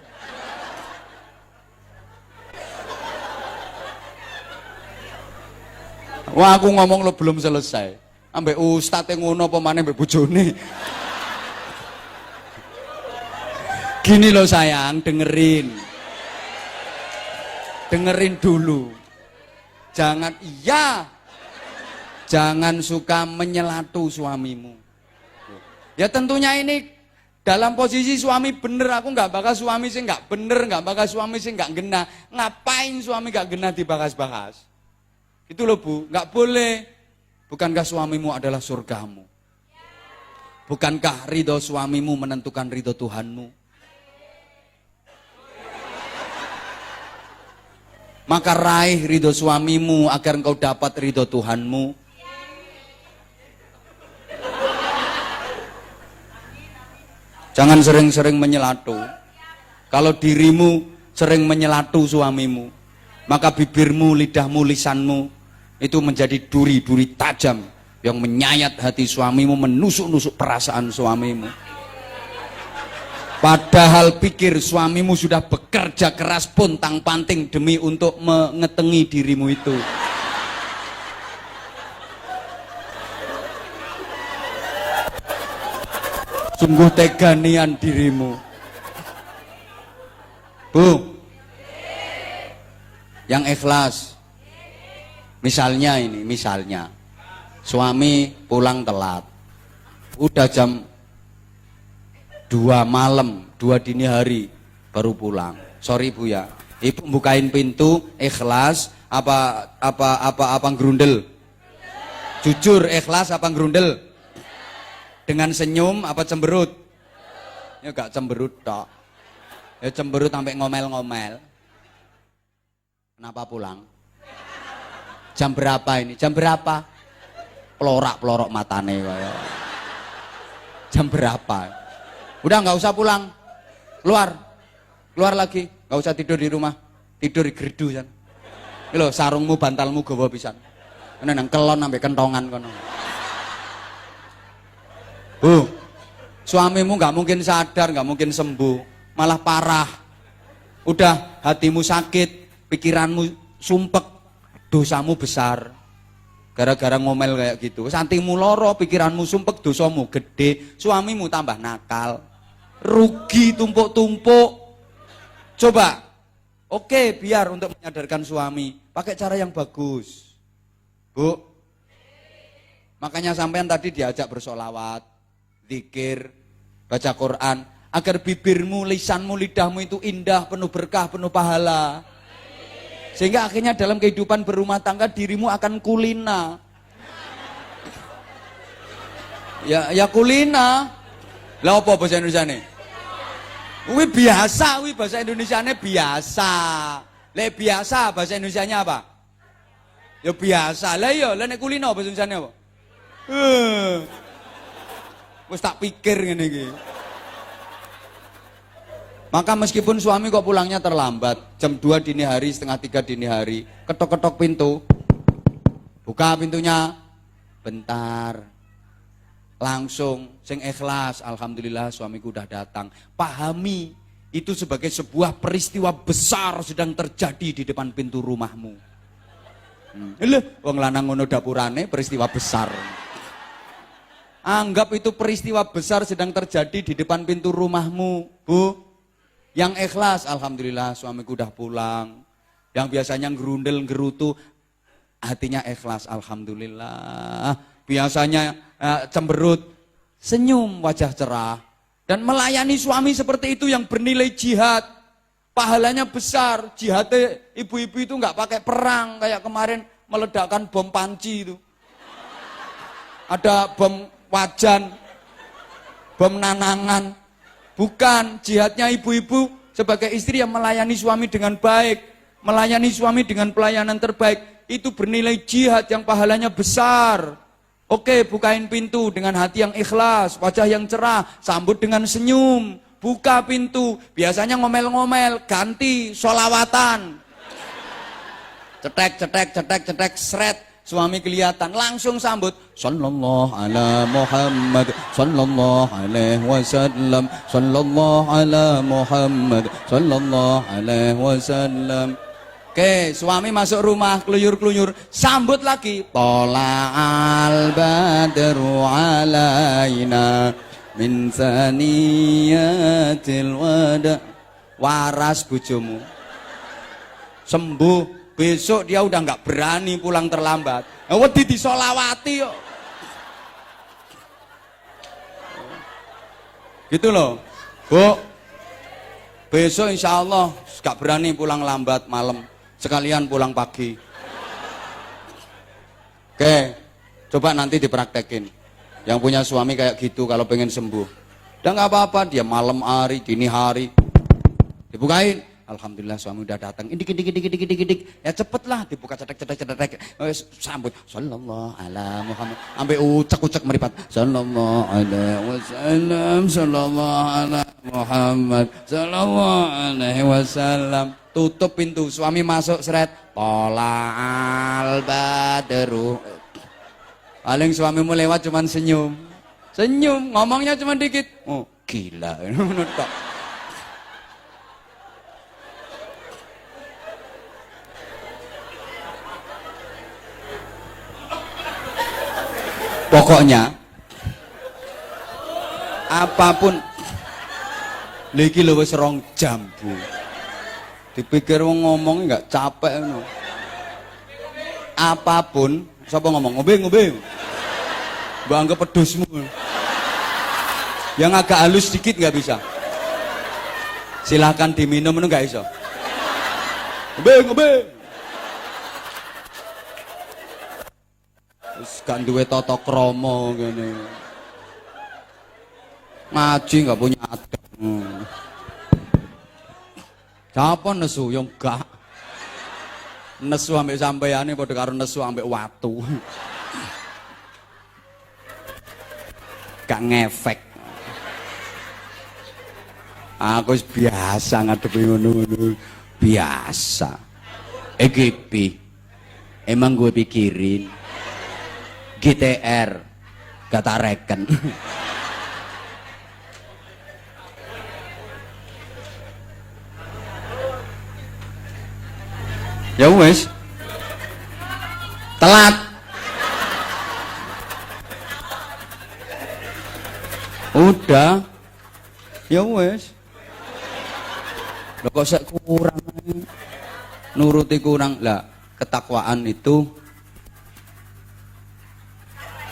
Wah, aku ngomong lo belum selesai. Ambek ustadz yang ngono apa maneh ambek bojone. Gini loh sayang, dengerin. Dengerin dulu. Jangan jangan suka menyelatu suamimu. Ya tentunya ini dalam posisi suami bener, aku nggak bakal suami sih nggak bener, nggak bakal suami sih nggak gena. Ngapain suami nggak gena dibahas-bahas? Itu loh Bu, nggak boleh. Bukankah suamimu adalah surgamu? Bukankah ridho suamimu menentukan ridho Tuhanmu? Maka raih ridho suamimu agar engkau dapat ridho Tuhanmu. Jangan sering-sering menyelatu. Kalau dirimu sering menyelatu suamimu, maka bibirmu, lidahmu, lisanmu itu menjadi duri-duri tajam yang menyayat hati suamimu, menusuk-nusuk perasaan suamimu. Padahal pikir suamimu sudah bekerja keras pontang-panting demi untuk mengetengi dirimu itu. Sungguh tega nian dirimu. Bu, yang ikhlas. Misalnya suami pulang telat. Udah jam 2 malam, 2 dini hari baru pulang. Sorry Bu ya. Ibu bukain pintu ikhlas apa ngerundel? Jujur ikhlas apa ngerundel? Dengan senyum apa cemberut? Ya gak cemberut tok. Ya cemberut sampai ngomel-ngomel. Kenapa pulang? Jam berapa ini? Jam berapa? Pelorak-pelorok matane kaya. Jam berapa? Udah nggak usah pulang. Keluar lagi. Nggak usah tidur di rumah. Tidur di gerdu kan. Ini loh, sarungmu, bantalmu gawa pisan. Ini nang kelon sampai kentongan kono. Bu, suamimu nggak mungkin sadar, nggak mungkin sembuh, malah parah. Udah hatimu sakit, pikiranmu sumpek, dosamu besar. Gara-gara ngomel kayak gitu. Santimu loro, pikiranmu sumpek, dosamu gede, suamimu tambah nakal. Rugi tumpuk-tumpuk. Coba, Oke, biar untuk menyadarkan suami, pakai cara yang bagus. Bu, makanya sampean tadi diajak bersolawat, zikir, baca Quran, agar bibirmu, lisanmu, lidahmu itu indah, penuh berkah, penuh pahala. Sehingga akhirnya dalam kehidupan berumah tangga dirimu akan kulina. Ya kulina. Lah apa bahasa Indonesiane? Wi biasa, wi bahasa Indonesiane biasa. Le biasa bahasa Indonesianya apa? Ya biasa. Lah iya, lah nek kulina bahasa Indonesiane apa? Wis tak pikir ngene iki. Maka meskipun suami kok pulangnya terlambat, jam 2 dini hari, setengah 3 dini hari, ketok-ketok pintu, buka pintunya, bentar, langsung, sing ikhlas, alhamdulillah suamiku udah datang. Pahami, itu sebagai sebuah peristiwa besar sedang terjadi di depan pintu rumahmu. Wong lanang ngono dapurane, peristiwa besar. Anggap itu peristiwa besar sedang terjadi di depan pintu rumahmu, Bu. Yang ikhlas, alhamdulillah suamiku udah pulang. Yang biasanya gerundel gerutu, hatinya ikhlas, alhamdulillah. Biasanya cemberut, senyum, wajah cerah. Dan melayani suami seperti itu yang bernilai jihad. Pahalanya besar. Jihadnya ibu-ibu itu nggak pakai perang kayak kemarin meledakkan bom panci itu. Ada bom wajan, bom nanangan. Bukan, jihadnya ibu-ibu sebagai istri yang melayani suami dengan baik, melayani suami dengan pelayanan terbaik, itu bernilai jihad yang pahalanya besar. Oke, bukain pintu dengan hati yang ikhlas, wajah yang cerah, sambut dengan senyum, buka pintu, biasanya ngomel-ngomel, ganti sholawatan. Cetek, sret. Suami kelihatan, langsung sambut. Sallallahu ala Muhammad, sallallahu alaihi wasallam, sallallahu ala Muhammad, sallallahu alaihi wasallam. Oke, suami masuk rumah, keluyur-keluyur, sambut lagi. Tola'al badru alaina min saniyatil wada. Waras bojomu. Sembuh. Besok dia udah nggak berani pulang terlambat. Wedi disolawati kok. Gitu loh. Bu, besok insya Allah nggak berani pulang lambat malam. Sekalian pulang pagi. Oke, coba nanti dipraktekin. Yang punya suami kayak gitu kalau pengen sembuh. Udah nggak apa-apa, dia malam hari, dini hari. Dibukain. Alhamdulillah suami udah datang. Indik. Ya cepetlah dibuka cetek. Sambut. Sallallahu ala Muhammad. Sampai ucek meripat. Sallallahu alaihi wasallam. Sallallahu ala Muhammad. Sallallahu alaihi wasallam. Tutup pintu. Suami masuk seret. Tola'al badru. Paling suamimu lewat cuman senyum. Senyum, ngomongnya cuma dikit. Oh, gila. Pokoknya apapun lagi lho wis 2 jam, Bu. Dipikir wong ngomong enggak capek ngono. Apapun, sapa ngomong ngombe. Mbak anggap pedusmu. Yang agak halus sedikit enggak bisa. Silahkan diminum itu enggak iso. Ngombe. Gak duwe tata krama ngene. Ngaji gak punya adab. Siapa nesu yang gak? Nesu ambek sampeyane padha karo nesu ambek watu. Gak ngefek. Aku biasa ngadepi ngono-ngono. Biasa. EGP. Emang gue pikirin. GTR kata reken. Ya wes telat udah ya wes kok saya kurang nuruti kurang. Lah, ketakwaan itu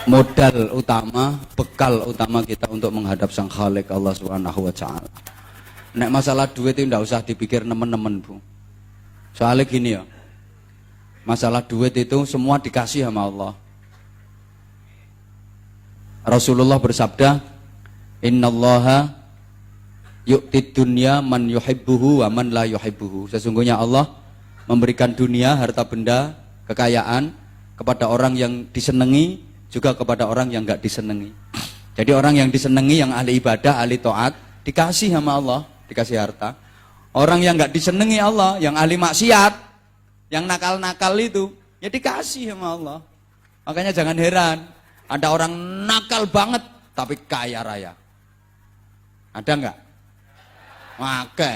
modal utama, bekal utama kita untuk menghadap Sang Khalik Allah Subhanahu wa taala. Nek masalah duit itu ndak usah dipikir nemen-nemen, Bu. Soalnya gini ya. Masalah duit itu semua dikasih sama Allah. Rasulullah bersabda, "Innallaha yu'tid dunya man yuhibbuhu wa man la yuhibbuhu." Sesungguhnya Allah memberikan dunia, harta benda, kekayaan kepada orang yang disenangi, juga kepada orang yang enggak disenangi. Jadi orang yang disenangi, yang ahli ibadah, ahli taat, dikasih sama Allah, dikasih harta. Orang yang enggak disenangi Allah, yang ahli maksiat, yang nakal-nakal itu, ya dikasih sama Allah. Makanya jangan heran, ada orang nakal banget tapi kaya raya. Ada enggak? Oke.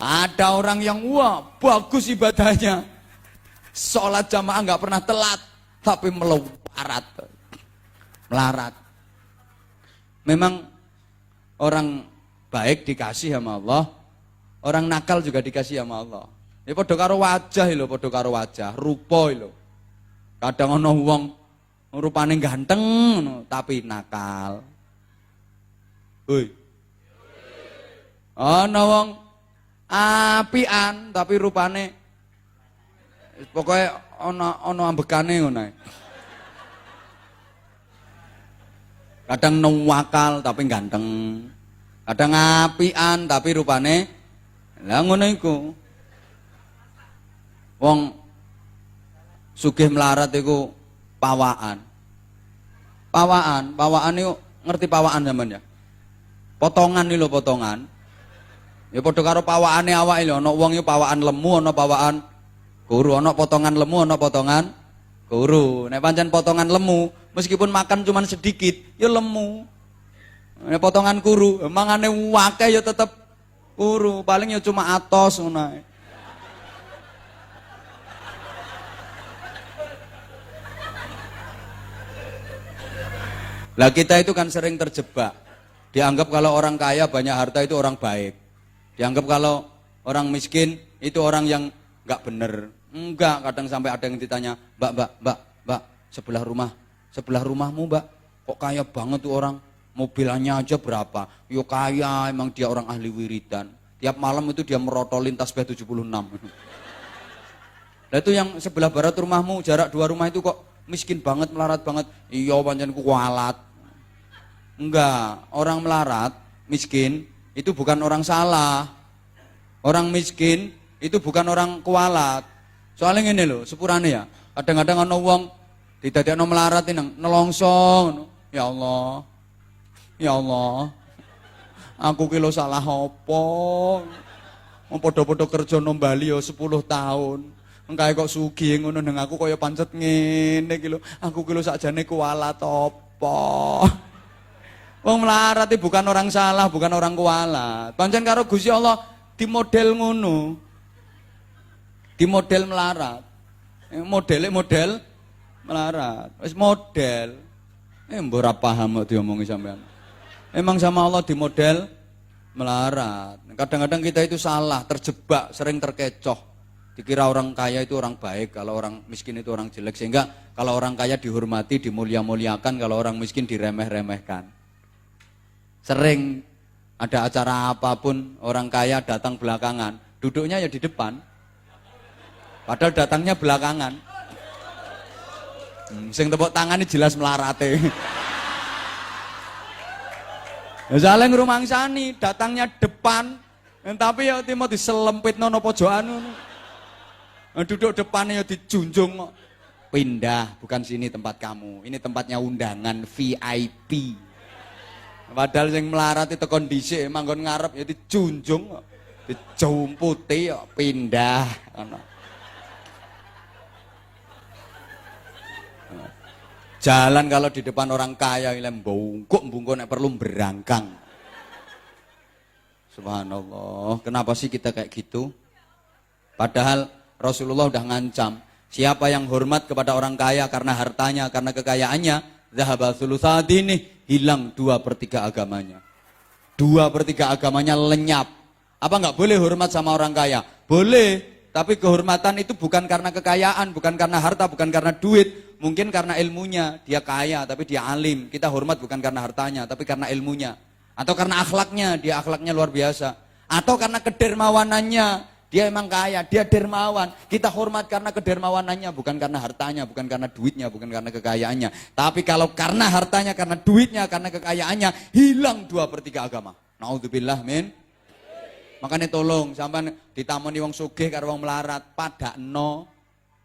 Ada orang yang wah bagus ibadahnya, sholat jamaah nggak pernah telat, tapi melarat. Memang orang baik dikasih sama Allah, orang nakal juga dikasih sama Allah. Ya padha karo wajah lho, padha karo wajah, rupa lho. Kadang ana wong rupane ganteng tapi nakal. Hoi. Ana wong apian tapi rupane pokoknya ana ambekane ngono ae. Kadang nuwakal tapi ganteng. Kadang apian tapi rupane lah ngono iku. Wong sugih melarat iku pawaan. Pawaan itu ngerti pawaan sampean ya? Potongan iki lho, potongan. Ya padha karo pawakane awake lho, ana wong iki pawaan lemu, ana pawaan guru, ana potongan lemu, ana potongan guru. Nek pancen potongan lemu, meskipun makan cuman sedikit, ya lemu. Nek potongan guru, mangane akeh ya tetep guru, paling ya cuma atos ngono ae. Lah kita itu kan sering terjebak. Dianggap kalau orang kaya banyak harta itu orang baik. Dianggap kalau orang miskin itu orang yang enggak bener. Enggak, kadang sampai ada yang ditanya, "Mbak, sebelah rumahmu, Mbak, kok kaya banget tuh orang? Mobilannya aja berapa?" Yo kaya, emang dia orang ahli wiridan. Tiap malam itu dia merotolin tasbih 76. Lah itu yang sebelah barat rumahmu, jarak 2 rumah itu kok miskin banget, melarat banget. Iya pancen kualat. Enggak, orang melarat, miskin itu bukan orang salah. Orang miskin itu bukan orang kualat. Soalnya ngene lho, sepurane ya. Kadang-kadang ana wong didadekno melarat nang nelongso. Ya Allah. Ya Allah. Aku ki lho salah apa? Wong padha-padha kerja nang Bali ya 10 tahun. Engkae kok sugih ngono nang aku kaya pancet ngene iki lho. Aku ki lho sakjane kualat apa? Wong melarat itu bukan orang salah, bukan orang kualat. Pancen karo Gusti Allah di model ngono. Di model melarat. Model melarat. Wis model. Mbok ora paham kok diomongi sampean. Emang sama Allah di model melarat. Kadang-kadang kita itu salah, terjebak, sering terkecoh. Dikira orang kaya itu orang baik, kalau orang miskin itu orang jelek. Sehingga kalau orang kaya dihormati, dimulia-muliakan, kalau orang miskin diremeh-remehkan. Sering ada acara apapun, orang kaya datang belakangan, duduknya ya di depan. Padahal datangnya belakangan. Sing tepuk tangan ini jelas melarate. Soalnya ngrumangsani, datangnya depan, tapi ya mau diselempitno no pojokan. Duduk depannya ya dijunjung. Pindah, bukan sini tempat kamu. Ini tempatnya undangan VIP. Padahal yang melarat itu kondisi manggon ngarep ya dijunjung, dijumputi, pindah. Jalan kalau di depan orang kaya ini bungkuk nek perlu berangkang. Subhanallah, kenapa sih kita kayak gitu? Padahal Rasulullah udah ngancam, siapa yang hormat kepada orang kaya karena hartanya, karena kekayaannya, zahaba thulutsatini, hilang 2/3 agamanya. 2/3 agamanya lenyap. Apa nggak boleh hormat sama orang kaya? Boleh, tapi kehormatan itu bukan karena kekayaan, bukan karena harta, bukan karena duit. Mungkin karena ilmunya, dia kaya tapi dia alim. Kita hormat bukan karena hartanya, tapi karena ilmunya. Atau karena akhlaknya, dia akhlaknya luar biasa. Atau karena kedermawanannya, dia emang kaya, dia dermawan. Kita hormat karena kedermawanannya, bukan karena hartanya, bukan karena duitnya, bukan karena kekayaannya. Tapi kalau karena hartanya, karena duitnya, karena kekayaannya, hilang 2/3 agama. Naudzubillah min. Makanya tolong sampean ditamoni wong sugih karo wong melarat, padakno.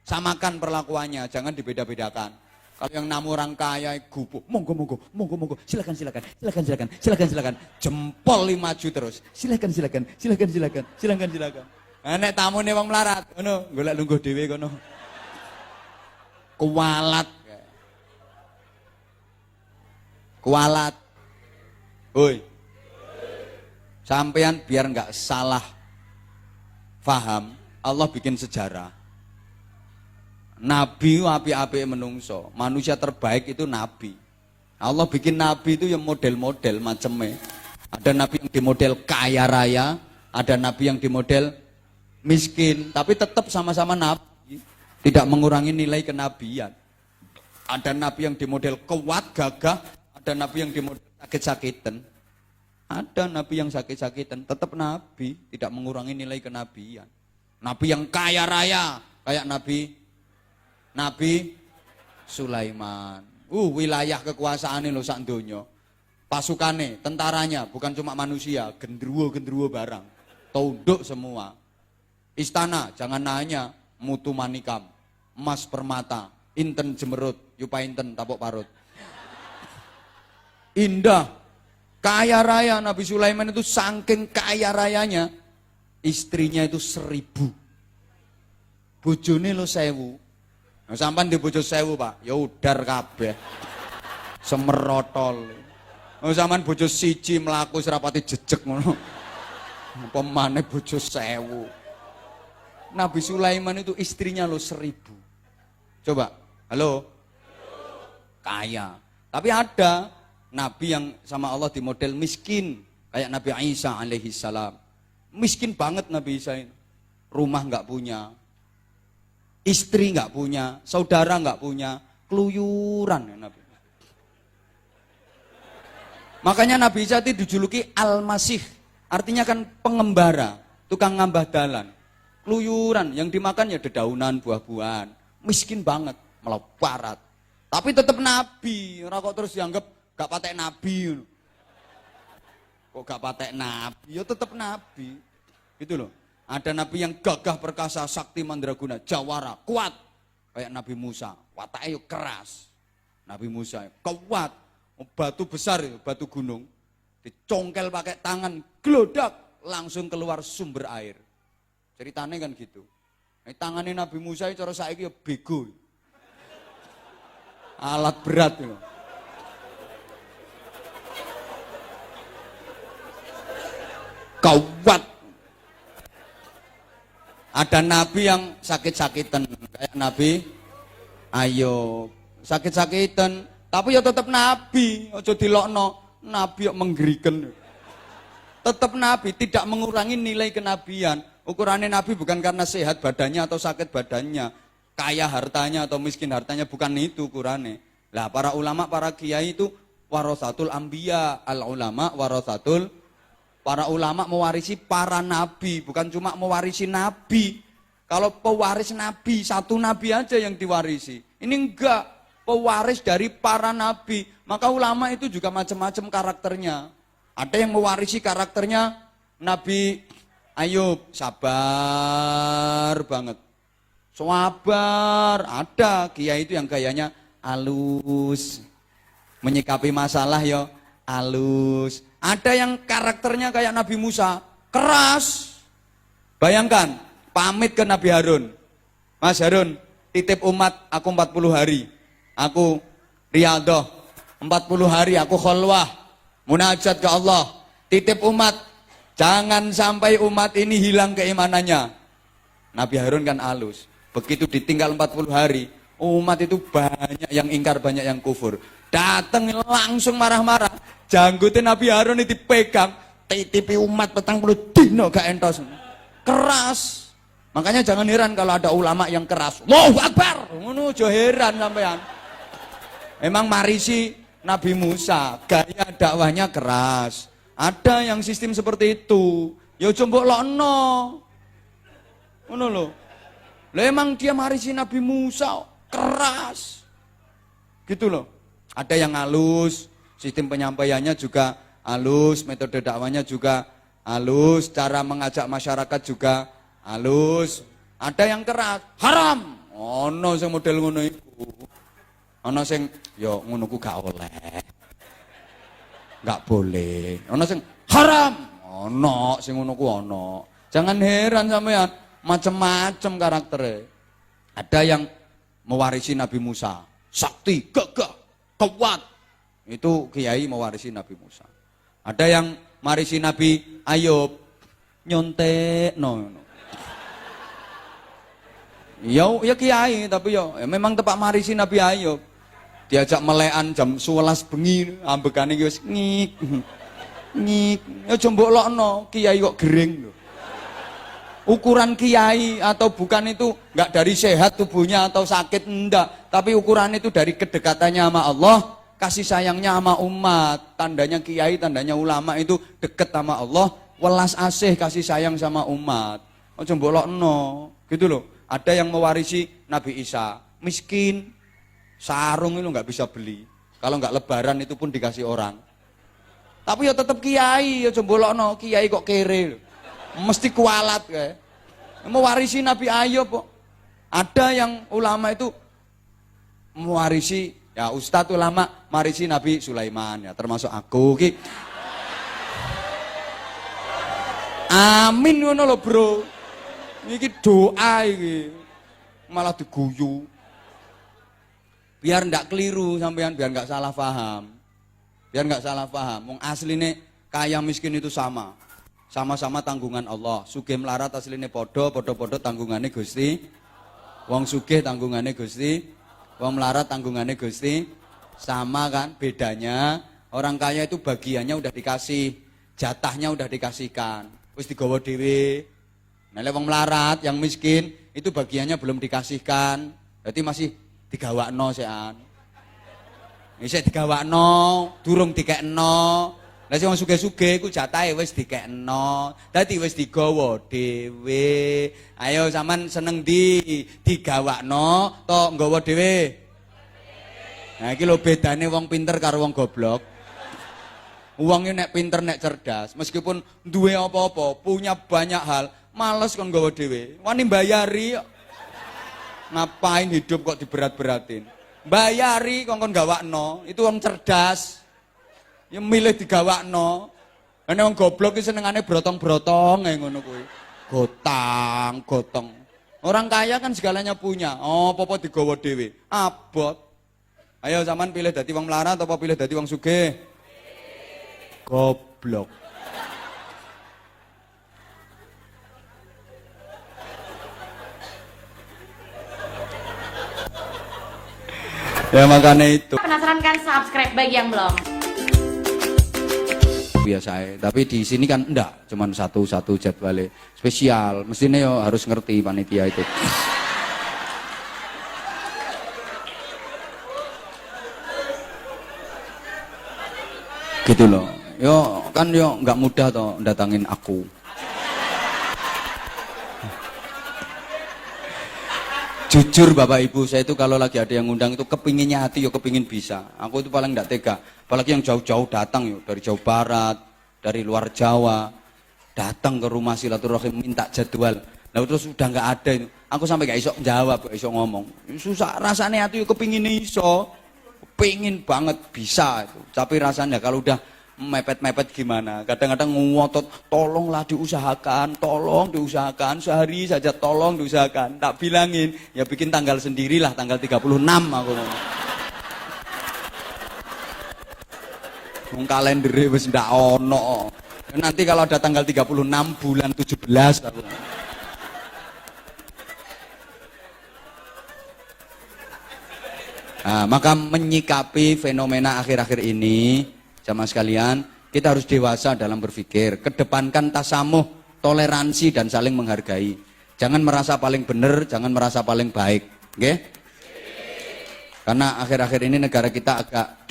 Samakan perlakuannya, jangan dibeda-bedakan. Kalau yang namu orang kaya gupuh, monggo, silakan. Jempol 5 terus. Silakan. Nah, nek tamune wong melarat, ngono, golek lungguh dhewe kono. Kualat. Hoi. Sampean biar nggak salah paham, Allah bikin sejarah. Nabi api-api menungso, manusia terbaik itu nabi. Allah bikin nabi itu yang model-model macamnya. Ada nabi yang di model kaya raya, ada nabi yang di model miskin, tapi tetap sama-sama nabi, tidak mengurangi nilai kenabian. Ada nabi yang di model kuat, gagah, ada nabi yang di model sakit-sakitan. Ada nabi yang sakit-sakitan, tetap nabi, tidak mengurangi nilai kenabian. Nabi yang kaya raya, kayak Nabi Sulaiman. Wilayah kekuasaannya loh sak donya. Pasukannya, tentaranya, bukan cuma manusia, gendruwo barang. Tunduk semua. Istana, jangan nanya, mutu manikam, emas permata, inten jemerut, yupa inten tapok parut. Indah, kaya raya. Nabi Sulaiman itu saking kaya rayanya, istrinya itu 1000. Bojone lo 1000. Nah, sampan di bojo 1000, Pak, ya udar kabeh. Semerotol. Nah, sampan bojo 1 mlaku serapati jejeg ngono. Apa maneh bojo 1000. Nabi Sulaiman itu istrinya lo 1000. Coba, halo? Kaya. Tapi ada nabi yang sama Allah di model miskin, kayak Nabi Isa alaihi salam. Miskin banget Nabi Isa ini. Rumah nggak punya, istri nggak punya, saudara nggak punya, keluyuran ya Nabi. Makanya Nabi Isa itu dijuluki Al-Masih, artinya kan pengembara, tukang ngambah dalan. Keluyuran, yang dimakan ya dedaunan, buah-buahan. Miskin banget, meleparat. Tapi tetap Nabi, ora kok terus dianggap gak patek Nabi. Kok gak patek Nabi? Ya tetap Nabi. Gitu loh. Ada Nabi yang gagah perkasa, sakti mandraguna, jawara, kuat. Kayak Nabi Musa, watake keras. Nabi Musa kuat, batu besar, batu gunung, dicongkel pakai tangan, glodak, langsung keluar sumber air. Ceritanya kan gitu. Tangannya Nabi Musa cara saiki ya bego. Alat berat ya. Kuat. Ada nabi yang sakit-sakitan, kayak Nabi Ayub, sakit-sakitan, tapi ya tetap nabi, aja dilokno, nabi yang menggerikan. Tetap nabi, tidak mengurangi nilai kenabian. Ukurannya nabi bukan karena sehat badannya atau sakit badannya, kaya hartanya atau miskin hartanya, bukan itu ukurannya. Lah para ulama, para kiai itu warasatul anbiya, al ulama warasatul. Para ulama mewarisi para nabi, bukan cuma mewarisi nabi. Kalau pewaris nabi, satu nabi aja yang diwarisi. Ini enggak, pewaris dari para nabi. Maka ulama itu juga macam-macam karakternya. Ada yang mewarisi karakternya Nabi Ayub, sabar banget. Sabar, ada kiai itu yang gayanya halus. Menyikapi masalah ya halus. Ada yang karakternya kayak Nabi Musa, keras. Bayangkan, pamit ke Nabi Harun. Mas Harun, titip umat aku 40 hari. Aku riyadhah, 40 hari aku kholwah, munajat ke Allah. Titip umat, jangan sampai umat ini hilang keimanannya. Nabi Harun kan halus. Begitu ditinggal 40 hari, umat itu banyak yang ingkar, banyak yang kufur. Datang langsung marah-marah. Janggutnya Nabi Harun ini dipegang, titipi umat 40 dino gak entos. Keras. Makanya jangan heran kalau ada ulama yang keras. Allahu Akbar. Ngono aja heran sampean. Emang marisi Nabi Musa, gaya dakwahnya keras. Ada yang sistem seperti itu. Ya coba lokno. Ngono lho. Lah emang dia marisi Nabi Musa keras. Gitu loh. Ada yang halus, sistem penyampaiannya juga halus, metode dakwahnya juga halus, cara mengajak masyarakat juga halus. Ada yang keras, haram. Ono sing model ngono iku. Ono sing yo ngono ku gak oleh. Gak boleh. Ono sing haram. Ono sing ngono ku ono. Jangan heran sampean, macam-macam karakternya. Ada yang mewarisi Nabi Musa, sakti, gagah, kuat. Itu kiai mewarisi Nabi Musa. Ada yang marisi Nabi Ayub, nyontek no. Ya kiai tapi ya memang tepak marisi Nabi Ayub. Diajak melekan jam 11 bengi, ambekane iki wis ngik. Ngik. Ya jombok lokno, kiai kok gering lho. Ukuran kiai atau bukan itu enggak dari sehat tubuhnya atau sakit, enggak, tapi ukuran itu dari kedekatannya sama Allah, kasih sayangnya sama umat. Tandanya kiai, tandanya ulama itu deket sama Allah, welas asih kasih sayang sama umat. Ojo mbolokno, gitu loh. Ada yang mewarisi Nabi Isa, miskin, sarung itu nggak bisa beli. Kalau nggak lebaran itu pun dikasih orang. Tapi ya tetap kiai, ojo mbolokno, kiai kok kere loh. Mesti kualat kayak. Mewarisi Nabi Ayub kok. Ada yang ulama itu mewarisi, ya ustadz ulama marisi Nabi Sulaiman, ya termasuk aku ki. Amin ngono lho, Bro. Iki doa iki. Malah diguyu. Biar ndak keliru sampean, biar nggak salah paham. Biar nggak salah paham. Wong asline kaya miskin itu sama. Sama-sama tanggungan Allah. Sugih melarat asline padha tanggungane Gusti. Wong sugih tanggungane Gusti, wong melarat tanggungane Gusti. Sama kan bedanya, orang kaya itu bagiannya udah dikasih, jatahnya udah dikasihkan. Wis digawa dhewe. Nah, wong melarat yang miskin itu bagiannya belum dikasihkan. Berarti masih digawakno sean. Isih digawakno, durung dikekno. Lah sing wong sugih-sugih iku jatahe wis dikekno. Dadi wis digawa dhewe. Ayo sampean seneng digawakno to nggawa dhewe? Nah iki lho bedane wong pinter karo wong goblok. Wong nek pinter nek cerdas, meskipun duwe apa-apa, punya banyak hal, males kon nggawa dhewe. Wani mbayari. Ngapain hidup kok diberat-beratin? Bayari kon gawakno, itu wong cerdas. Ya milih digawakno. Nek wong goblok ki senengane brotong-brotong kayak ngono kuwi. Gotong. Orang kaya kan segalanya punya. Oh, apa-apa digawa dhewe. Abot. Ayo zaman pilih dadi wong melarat apa pilih dadi wong sugih? Goblok. Ya makanya itu. Penasaran kan? Subscribe bagi yang belum. Biasa, tapi di sini kan enggak, cuman satu jadwalnya spesial. Mestinya yo harus ngerti panitia itu. Gitu loh. Yo kan yo nggak mudah toh datangin aku. Jujur Bapak Ibu, saya itu kalau lagi ada yang ngundang itu kepinginnya hati, yo kepingin bisa. Aku itu paling enggak tega. Apalagi yang jauh-jauh datang yo, dari Jawa Barat, dari luar Jawa, datang ke rumah silaturahim minta jadwal. Lalu terus udah enggak ada itu. Aku sampai enggak iso jawab, enggak iso ngomong. Susah rasanya hati yo kepingin iso. Kepingin banget bisa itu. Tapi rasanya kalau udah mepet-mepet gimana? Kadang-kadang ngotot, tolong diusahakan, sehari saja tolong diusahakan. Tak bilangin, ya bikin tanggal sendirilah, tanggal 36 aku ngomong. Wong kalendere wis ndak ono. Nanti kalau ada tanggal 36 bulan 17 aku. Nah, maka menyikapi fenomena akhir-akhir ini jamaah sekalian, Kita harus dewasa dalam berpikir, kedepankan tasamuh, toleransi dan saling menghargai. Jangan merasa paling benar, jangan merasa paling baik, oke? Karena akhir-akhir ini negara kita agak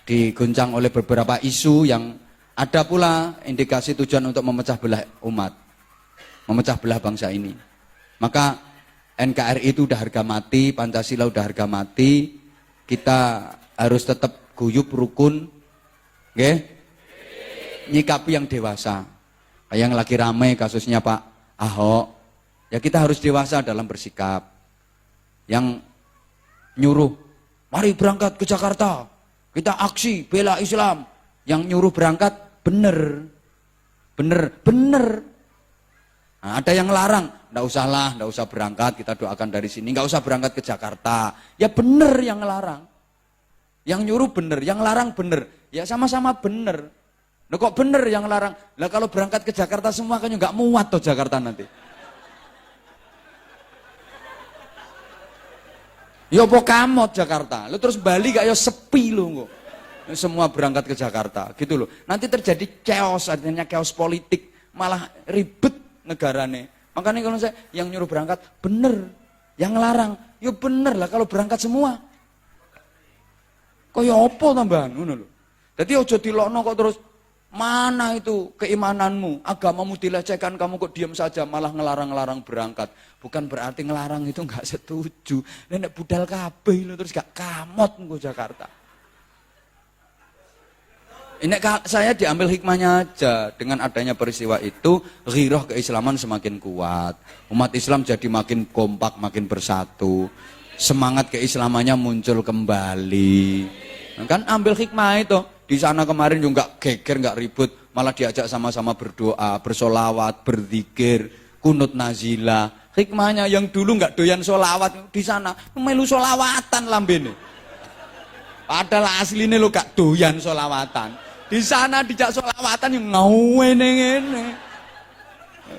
diguncang oleh beberapa isu yang ada pula indikasi tujuan untuk memecah belah umat, memecah belah bangsa ini. Maka NKRI itu udah harga mati, Pancasila udah harga mati, kita harus tetap guyup rukun. Oke? Nyikapi yang dewasa. Yang lagi ramai kasusnya Pak Ahok. Ya kita harus dewasa dalam bersikap. Yang nyuruh, mari berangkat ke Jakarta. Kita aksi bela Islam. Yang nyuruh berangkat bener. Nah, ada yang larang, enggak usah berangkat, kita doakan dari sini, enggak usah berangkat ke Jakarta. Ya bener yang larang. Yang nyuruh bener, yang larang bener. Ya sama-sama bener. Nah kok bener yang larang? Lah kalau berangkat ke Jakarta semua kan nggak muat toh Jakarta nanti. Ya apa kamot Jakarta. Lo terus Bali gak ya sepi lo kok. Semua berangkat ke Jakarta gitu loh. Nanti terjadi chaos, artinya chaos politik, malah ribet negarane. Makanya kalau saya yang nyuruh berangkat bener, yang larang ya bener lah kalau berangkat semua. Kaya apa tambahan ngono lho. Dadi aja dilokno kok terus mana itu keimananmu, agamamu dilecehkan, kamu kok diam saja malah ngelarang-larang berangkat. Bukan berarti ngelarang itu enggak setuju. Nek budal kabeh lho terus gak kamot nggo Jakarta. Ini saya diambil hikmahnya aja. Dengan adanya peristiwa itu, ghirah keislaman semakin kuat. Umat Islam jadi makin kompak, makin bersatu. Semangat keislamannya muncul kembali. Kan ambil hikmah itu. Di sana kemarin juga nggak geger, nggak ribut. Malah diajak sama-sama berdoa, bersolawat, berzikir, kunut nazila. Hikmahnya yang dulu nggak doyan solawat. Di sana melu solawatan lambene. Padahal aslinya lo gak doyan solawatan. Di sana dijak solawatan yang ngene.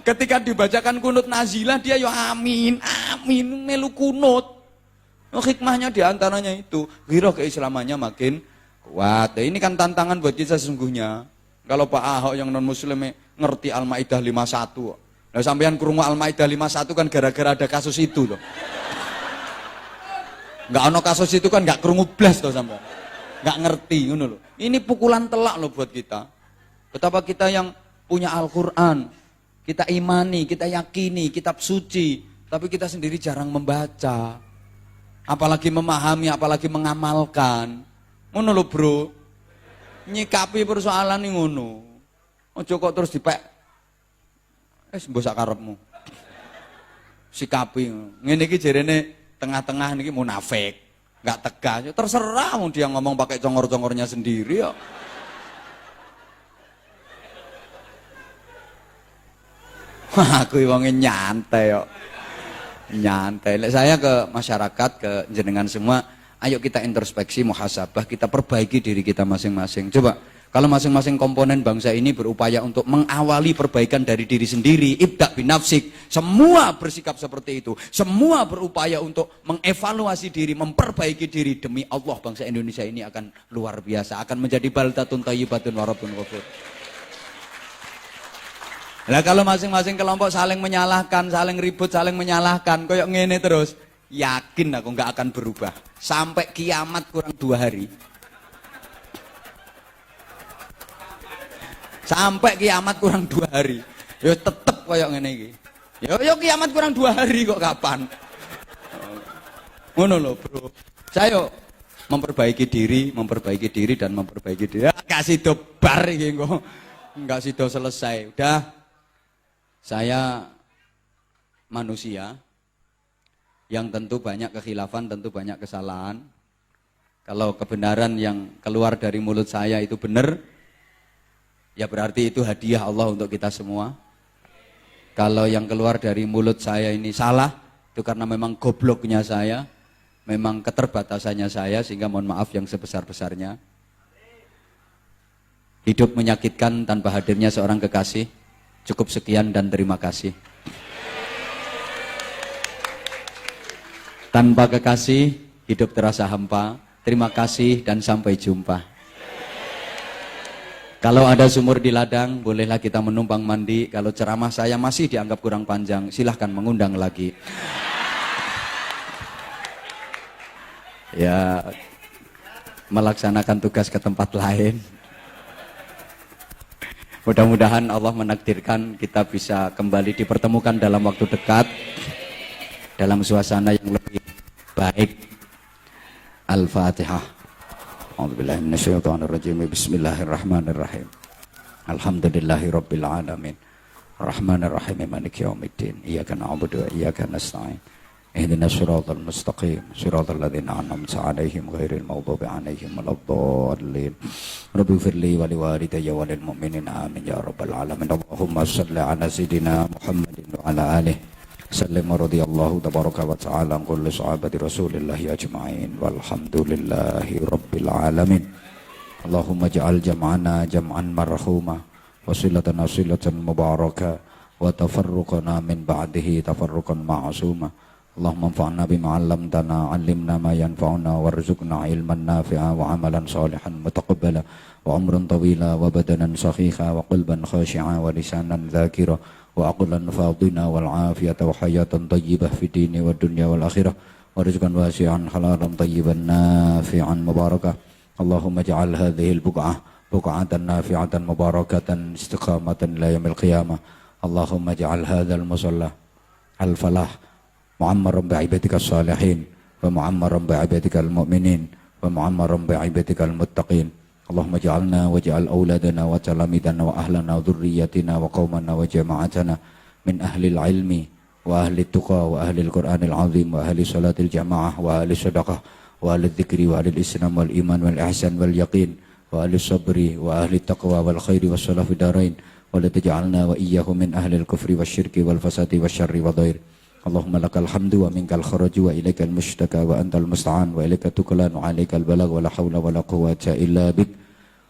Ketika dibacakan kunut nazilah dia yo amin, amin melu kunut. Hikmahnya diantaranya itu, ghirah keislamannya makin kuat. Ini kan tantangan buat kita sesungguhnya. Kalau Pak Ahok yang non muslim ngerti Al-Maidah 51. Nah sampean krungu Al-Maidah 51 kan gara-gara ada kasus itu loh. Enggak ono kasus itu kan enggak krungu blas toh sampean. Nggak ngerti, ngono loh. Ini pukulan telak loh buat kita. Betapa kita yang punya Al-Quran, kita imani, kita yakini, kitab suci, tapi kita sendiri jarang membaca, apalagi memahami, apalagi mengamalkan. Ngono loh bro, nyikapi persoalan ini ngono. Ojo kok terus dipek, mbok sak karepmu. Sikapi, ngene iki jarene tengah-tengah niki munafik. Nggak tegas, terserah mau dia ngomong pakai congor-congornya sendiri ya. Aku wongnya nyantai yo. Nyantai. Saya ke masyarakat, ke jenengan semua, ayo kita introspeksi, muhasabah, kita perbaiki diri kita masing-masing. Coba kalau masing-masing komponen bangsa ini berupaya untuk mengawali perbaikan dari diri sendiri, ibda' binafsik, semua bersikap seperti itu, semua berupaya untuk mengevaluasi diri, memperbaiki diri, demi Allah bangsa Indonesia ini akan luar biasa, akan menjadi baldatun thayyibatun wa rabbun ghafur. Lah kalau masing-masing kelompok saling menyalahkan, saling ribut, saling menyalahkan, koyok ngene terus, yakin aku nggak akan berubah sampai kiamat kurang 2 hari. Sampai kiamat kurang 2 hari. Ya tetep koyok ngene iki. Ya kiamat kurang 2 hari kok kapan? Ngono lho, Bro. Saya memperbaiki diri dan memperbaiki diri. Gak sido bar iki kok. Enggak sido selesai. Udah. Saya manusia yang tentu banyak kekhilafan, tentu banyak kesalahan. Kalau kebenaran yang keluar dari mulut saya itu benar, ya berarti itu hadiah Allah untuk kita semua. Kalau yang keluar dari mulut saya ini salah, itu karena memang gobloknya saya, memang keterbatasannya saya, sehingga mohon maaf yang sebesar-besarnya. Hidup menyakitkan tanpa hadirnya seorang kekasih. Cukup sekian dan terima kasih. Tanpa kekasih, hidup terasa hampa. Terima kasih dan sampai jumpa. Kalau ada sumur di ladang, bolehlah kita menumpang mandi. Kalau ceramah saya masih dianggap kurang panjang, silahkan mengundang lagi. Ya, melaksanakan tugas ke tempat lain. Mudah-mudahan Allah menakdirkan kita bisa kembali dipertemukan dalam waktu dekat, dalam suasana yang lebih baik. Al-Fatihah. A'udzubillahi minasyaitonirrajim. Bismillahirrahmanirrahim. Alhamdulillahirabbil alamin. Arrahmanirrahim. Maliki yaumiddin. Iyyaka na'budu wa iyyaka nasta'in. Ihdinas siratal mustaqim. Siratal ladzina an'amta 'alaihim ghairil maghdubi 'alaihim waladdallin. Rabbi firli wa liwalidayya wa lil mu'minin amin ya rabbal alamin. Allahumma shalli 'ala sayidina Muhammadin wa 'ala alihi sallim radhiyallahu tabaraka wa ta'ala an kulli sahabati rasulillahi ajma'in walhamdulillahi rabbil alamin. Allahumma ja'al jam'ana jam'an marhuma wa silatana silatan mubaraka wa tafarruqana min ba'dihi tafarruqan ma'asuma. Allahumma anfa'na bima 'allamtana 'allimna ma yanfa'una warzuqna ilman nafi'a wa 'amalan salihan mutaqabbala wa umran tawila wa badanan sakhiha wa qalban khashi'a wa lisanan dzakira wa aqlan fadina wal afiyata wa hayatan tayyibah fi dini wa dunya wal akhirah wa rizqan wasi'an halalan tayyiban nafi'an mubarakah. Allahumma ja'al hadhihi al-buq'ah buq'atan nafi'atan mubarakatan istiqamatan ila yaumil qiyamah. Allahumma ja'al hadzal musalla al-falah mu'ammaran bi ibadikal salihin wa mu'ammaran bi ibadikal mu'minin wa mu'ammaran bi ibadikal muttaqin. Allahumma ja'alna wa ja'al awladana wa talamidana wa ahlana wa dhurriyyatina wa qawmana wa jama'atana min ahli ilmi wa ahli tuqa wa ahli al-Qur'anil azim wa ahli salatil jama'ah wa ahli sadaqah wa ahli dzikri wa ahli islam wal iman wal ihsan wal yaqin wa ahli sabri wa ahli taqwa wal khairi was salafi darain wa la taj'alna wa iyyahum min ahli al-kufri wasyirki wal fasadi wasyarri wa dhair. Allahumma lakal hamdu wa minkal kharaju wa ilaikal mushtaka wa antal musta'an wa ilaika tuqlan wa alaikal balagh wa la hawla wa la quwwata illa bik.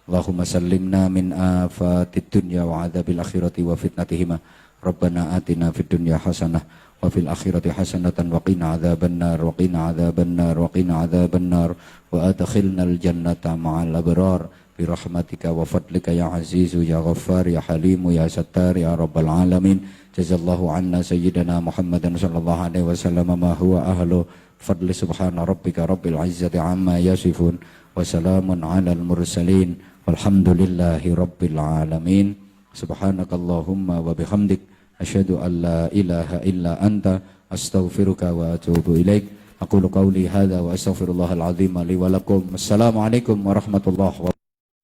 Allahumma sallimna min afatid dunya wa adzabil akhirati wa fitnatihima. Rabbana atina fid dunya hasanah wa fil akhirati hasanatan wa qina adzabannar wa qina adzabannar wa qina adzabannar wa adkhilnal jannata ma'al abrar bi rahmatika wa fadlika ya azizu ya ghaffar ya halimu ya sattar ya rabbal alamin. Jazallahu anna sayyidina Muhammadan sallallahu alaihi wasallam ma huwa ahlu fadli. Subhana rabbika rabbil izzati amma yasifun wa salamun alal mursalin walhamdulillahi rabbil alamin. Subhanakallahumma wa bihamdik asyhadu an la ilaha illa anta astaghfiruka wa atubu ilaik. Aqulu qawli hadza wa astaghfirullahal azim li wa lakum. Assalamualaikum warahmatullahi wabarakatuh.